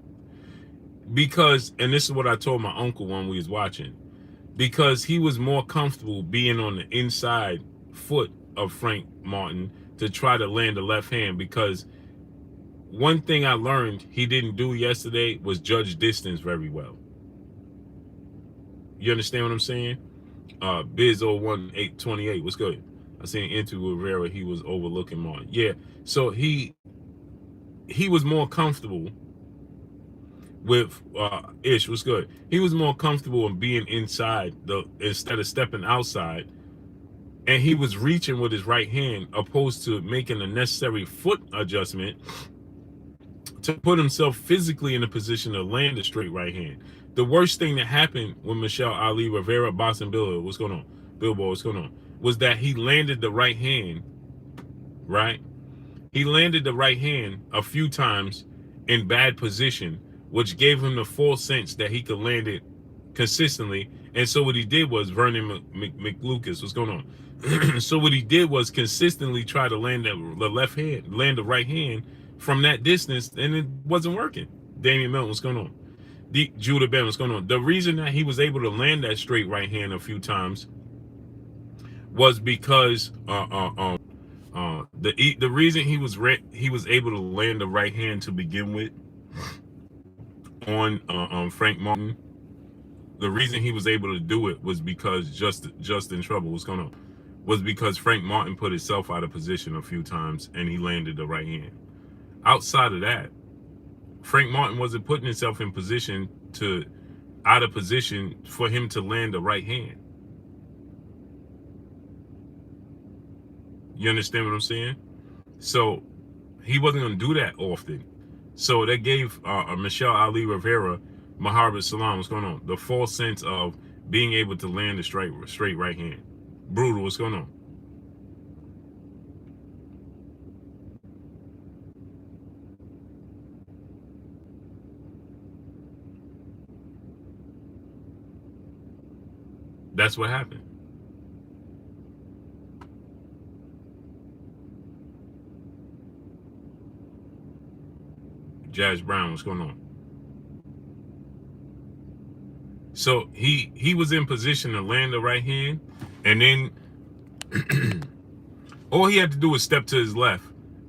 Speaker 1: Because, and this is what I told my uncle when we was watching, because he was more comfortable being on the inside foot of Frank Martin to try to land the left hand. Because one thing I learned he didn't do yesterday was judge distance very well. You understand what I'm saying? Biz 01828, what's good? I seen into Rivera, he was overlooking Martin. Yeah, so he was more comfortable with Ish, what's good? He was more comfortable in being inside instead of stepping outside, and he was reaching with his right hand opposed to making a necessary foot adjustment to put himself physically in a position to land a straight right hand. The worst thing that happened with Michelle Ali Rivera, Boston Bill, what's going on? Billboard, what's going on? Was that he landed the right hand, right? He landed the right hand a few times in bad position, which gave him the false sense that he could land it consistently. And so what he did was, Vernon McLucas, what's going on? So what he did was consistently try to land the left hand, land the right hand from that distance, and it wasn't working. Damian Milton, what's going on? Judah Ben, what's going on? The reason that he was able to land that straight right hand a few times was because the reason he was able to land the right hand to begin with on Frank Martin. The reason he was able to do it was because Justin Trouble, what's going on? Was because Frank Martin put himself out of position a few times and he landed the right hand. Outside of that, Frank Martin wasn't putting himself in position out of position for him to land the right hand. You understand what I'm saying? So he wasn't going to do that often. So that gave Michelle Ali Rivera, Maharba Salam, what's going on? The false sense of being able to land a straight right hand. Brutal, what's going on? That's what happened. Jazz Brown, what's going on? So he was in position to land the right hand, and then all he had to do was step to his left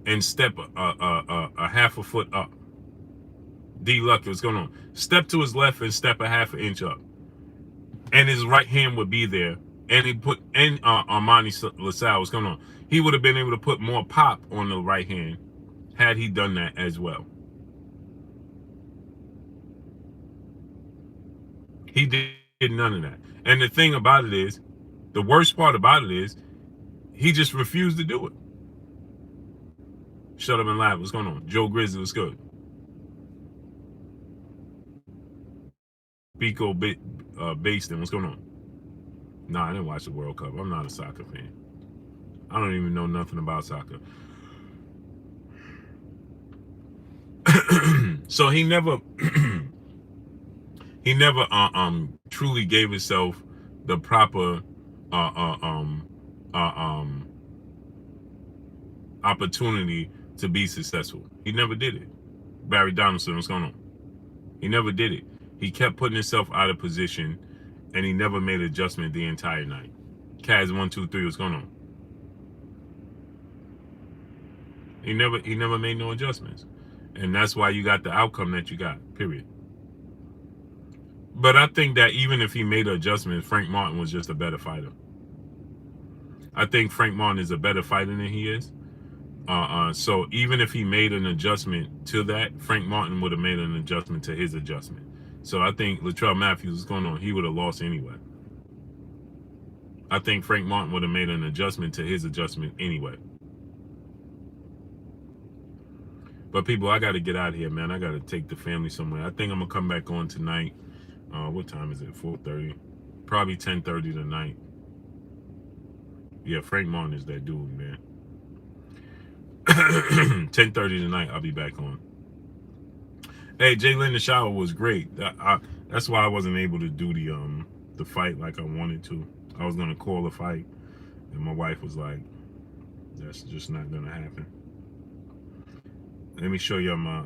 Speaker 1: and step a half a foot up. D Lucky, what's going on? Step to his left and step a half an inch up, and his right hand would be there. And he put Armani LaSalle, what's going on? He would have been able to put more pop on the right hand had he done that as well. He did none of that. And the thing about it is, the worst part about it is, he just refused to do it. Shut up and laugh. What's going on? Joe Grizzly, what's good? Pico Baston, what's going on? Nah, I didn't watch the World Cup. I'm not a soccer fan. I don't even know nothing about soccer. So he never truly gave himself the proper opportunity to be successful. He never did it. Barry Donaldson, what's going on? He never did it. He kept putting himself out of position, and he never made an adjustment the entire night. Kaz 123, what's going on? He never made no adjustments, and that's why you got the outcome that you got. Period. But I think that even if he made an adjustment, Frank Martin was just a better fighter. I think Frank Martin is a better fighter than he is. So even if he made an adjustment to that, Frank Martin would have made an adjustment to his adjustment. So I think Latrell Matthews is going on. He would have lost anyway. I think Frank Martin would have made an adjustment to his adjustment anyway. But people, I got to get out of here, man. I got to take the family somewhere. I think I'm going to come back on tonight. What time is it? 4:30. Probably 10:30 tonight. Yeah, Frank Martin is that dude, man. 10:30 tonight, I'll be back on. Hey, Jalen, the shower was great. That's why I wasn't able to do the fight like I wanted to. I was gonna call the fight, and my wife was like, "That's just not gonna happen." Let me show you my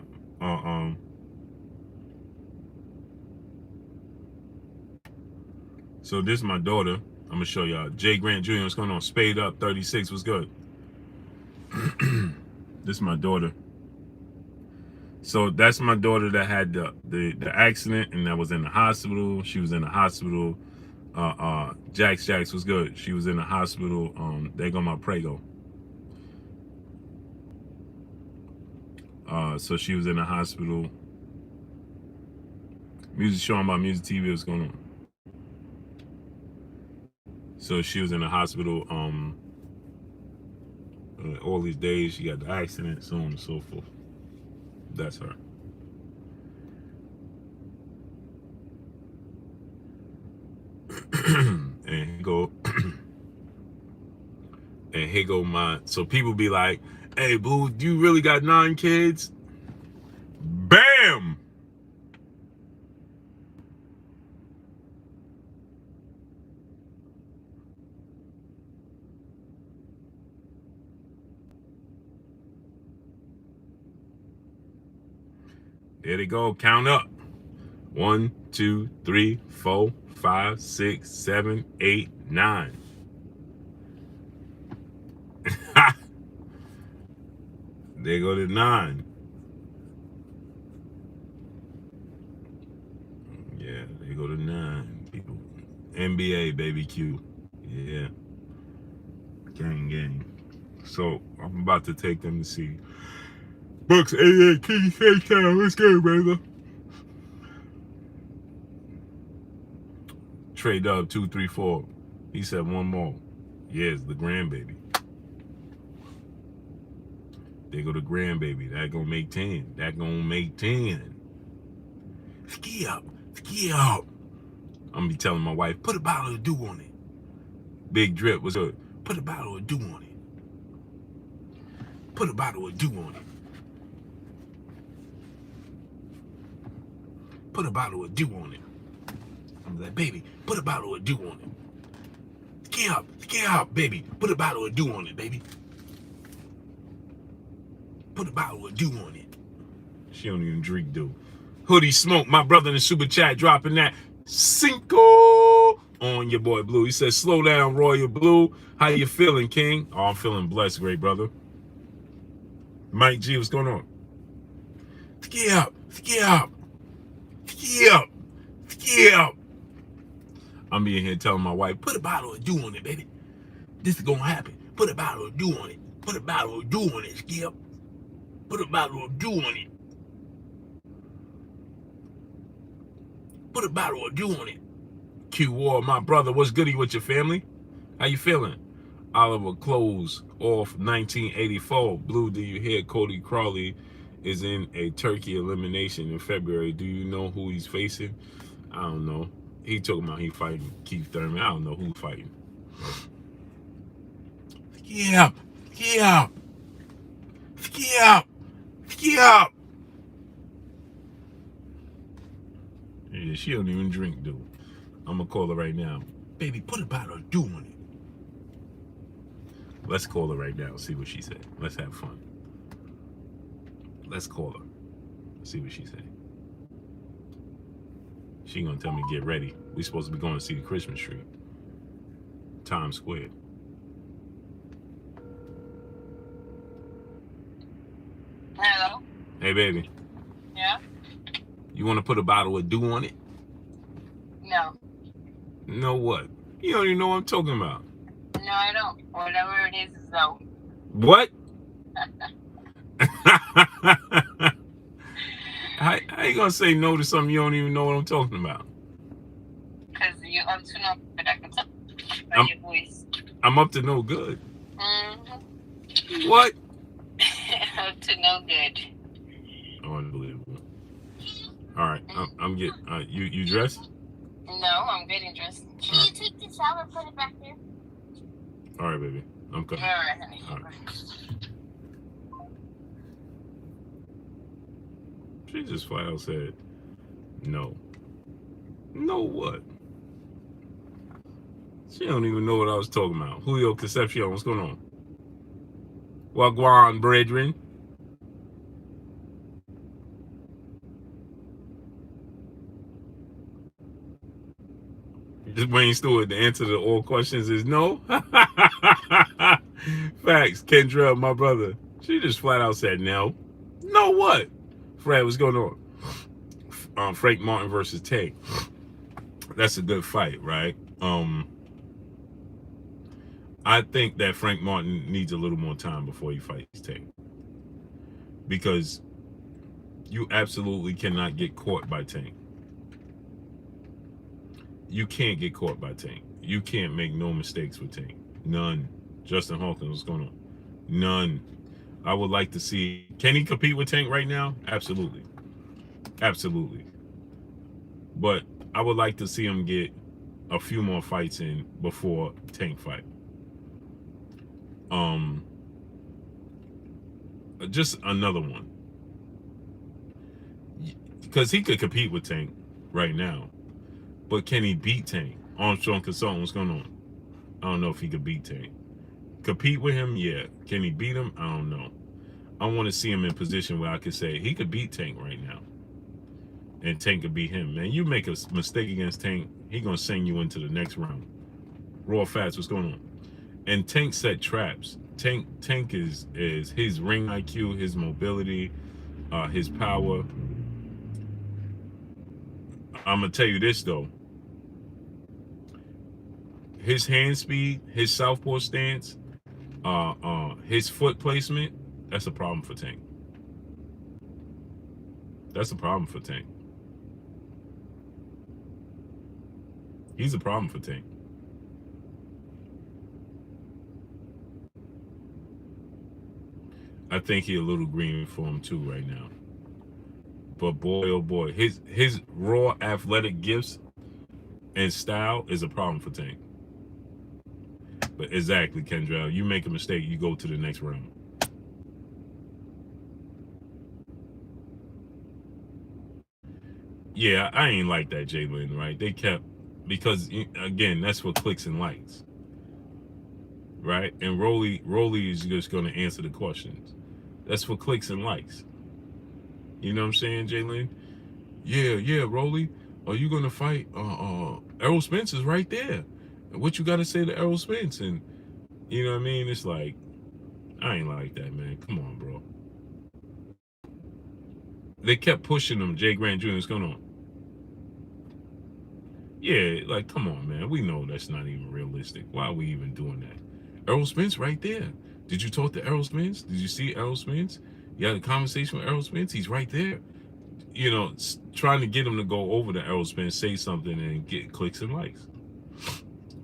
Speaker 1: So this is my daughter. I'm gonna show y'all. Jay Grant Jr. What's going on? Spade up 36. What's good? This is my daughter. So that's my daughter that had the accident and that was in the hospital. She was in the hospital. Jax was good. She was in the hospital. There go my Prego. So she was in the hospital. Music showing my music TV. What's going on? So she was in the hospital all these days. She got the accident, so on and so forth. That's her. And here go my. So people be like, "Hey, boo, do you really got 9 kids?" Bam. There they go. Count up. 1, 2, 3, 4, 5, 6, 7, 8, 9. There go to 9. Yeah, they go to 9 people. NBA, baby Q. Yeah. Gang. So I'm about to take them to see Bucks 88 King K-Town. Let's go, brother. Trade up 234. He said one more. Yes, the grandbaby. They go to grandbaby. That gonna make 10. That gonna make 10. Ski up. I'm gonna be telling my wife, put a bottle of dew on it. Big Drip was good. Put a bottle of dew on it. Put a bottle of dew on it. Put a bottle of dew on it. I'm like, baby, put a bottle of dew on it. Ski up, baby. Put a bottle of dew on it, baby. Put a bottle of dew on it. She don't even drink dew. Hoodie Smoke, my brother in the super chat, dropping that Cinco on your boy Blue. He says, slow down, Royal Blue. How you feeling, King? Oh, I'm feeling blessed, great brother. Mike G, what's going on? Ski up. I'm being here telling my wife, put a bottle of dew on it, baby. This is gonna happen. Put a bottle of dew on it. Put a bottle of dew on it, Skip. Put a bottle of dew on it. Put a bottle of dew on it. Q War, my brother, what's goody with your family? How you feeling? Oliver Close off 1984. Blue, do you hear Cody Crawley is in a turkey elimination in February? Do you know who he's facing? I don't know. He talking about he fighting Keith Thurman. I don't know who's fighting. Yeah. Yeah, she don't even drink dew. I'm gonna call her right now. Baby, put a bottle of dew on it. Let's call her right now, see what she said. Let's have fun. Let's call her. See what she say. She gonna tell me get ready. We supposed to be going to see the Christmas tree. Times Square.
Speaker 2: Hello.
Speaker 1: Hey, baby.
Speaker 2: Yeah.
Speaker 1: You want to put a bottle of dew on it?
Speaker 2: No.
Speaker 1: No what? You don't even know what I'm talking about.
Speaker 2: No, I don't. Whatever it is no.
Speaker 1: What? how you gonna say no to something you don't even know what I'm talking about?
Speaker 2: Because you're up to no good. I can tell by your voice.
Speaker 1: I'm up to no good.
Speaker 2: Mm-hmm.
Speaker 1: What?
Speaker 2: Up to no good.
Speaker 1: Unbelievable. All right, I'm getting. You dressed?
Speaker 2: No, I'm getting dressed. Can you take this out and put it back there?
Speaker 1: All right, baby. I'm coming.
Speaker 2: All right, honey.
Speaker 1: All right. She just flat out said, no. No what? She don't even know what I was talking about. Julio Concepcion, what's going on? Wagwan, brethren. Just Wayne Stewart, the answer to all questions is no. Facts. Kendra, my brother. She just flat out said no. No what? Fred, what's going on? Frank Martin versus Tank. That's a good fight, right? I think that Frank Martin needs a little more time before he fights Tank. Because you absolutely cannot get caught by Tank. You can't get caught by Tank. You can't make no mistakes with Tank. None. Justin Hawkins, what's going on? None. I would like to see. Can he compete with Tank right now? Absolutely. Absolutely. But I would like to see him get a few more fights in before Tank fight. Just another one. Because he could compete with Tank right now. But can he beat Tank? Armstrong Consultant, what's going on? I don't know if he could beat Tank. Compete with him? Yeah. Can he beat him? I don't know. I want to see him in position where I could say he could beat Tank right now. And Tank could beat him. Man, you make a mistake against Tank, he going to send you into the next round. Raw Fats, what's going on? And Tank set traps. Tank is his ring IQ, his mobility, his power. I'm going to tell you this, though. His hand speed, his southpaw stance, his foot placement, that's a problem for Tank. That's a problem for Tank. He's a problem for Tank. I think he's a little green for him too right now. But boy, oh boy, his raw athletic gifts and style is a problem for Tank. But exactly, Kendra, you make a mistake, you go to the next round. Yeah, I ain't like that, Jalen, right? They kept, because again, that's for clicks and likes, right? And Rolly is just going to answer the questions. That's for clicks and likes. You know what I'm saying, Jalen? Yeah, Rolly, are you going to fight? Errol Spence is right there. What you got to say to Errol Spence? And you know what I mean? It's like, I ain't like that, man. Come on, bro. They kept pushing him. Jay Grant Jr. What's going on? Yeah, like, come on, man. We know that's not even realistic. Why are we even doing that? Errol Spence right there. Did you talk to Errol Spence? Did you see Errol Spence? You had a conversation with Errol Spence? He's right there. You know, trying to get him to go over to Errol Spence, say something, and get clicks and likes.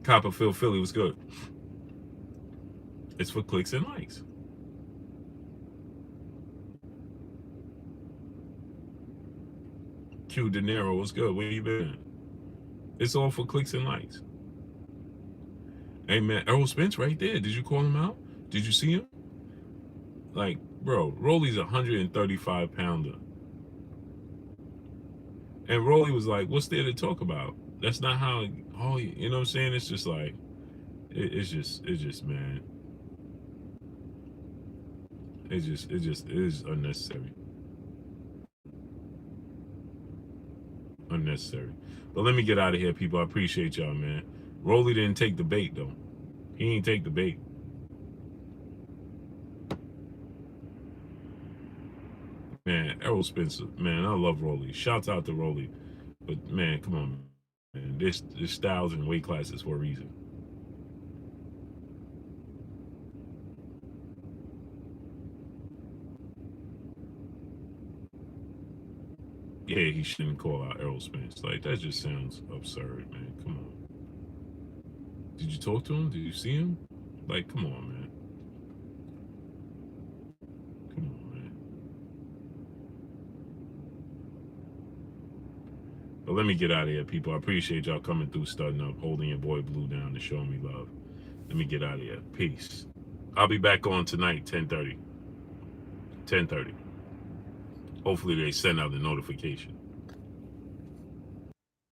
Speaker 1: Copperfield Philly was good. It's for clicks and likes. Q De Niro was good. Where you been? It's all for clicks and likes. Hey, man, Errol Spence right there. Did you call him out? Did you see him? Like, bro, Rolly's a 135-pounder. And Rolly was like, what's there to talk about? That's not how, you know what I'm saying? It's just like, it's just, man. It is unnecessary. Unnecessary. But let me get out of here, people. I appreciate y'all, man. Rolly didn't take the bait, though. He ain't take the bait. Man, Errol Spencer. Man, I love Rolly. Shouts out to Rolly. But, man, come on, man. There's styles and weight classes for a reason. Yeah, he shouldn't call out Errol Spence. Like, that just sounds absurd, man. Come on. Did you talk to him? Did you see him? Like, come on, man. Come on, man. But let me get out of here, people. I appreciate y'all coming through, starting up, holding your boy Blue down and showing me love. Let me get out of here. Peace. I'll be back on tonight, 10:30. 10:30. Hopefully they send out the notification.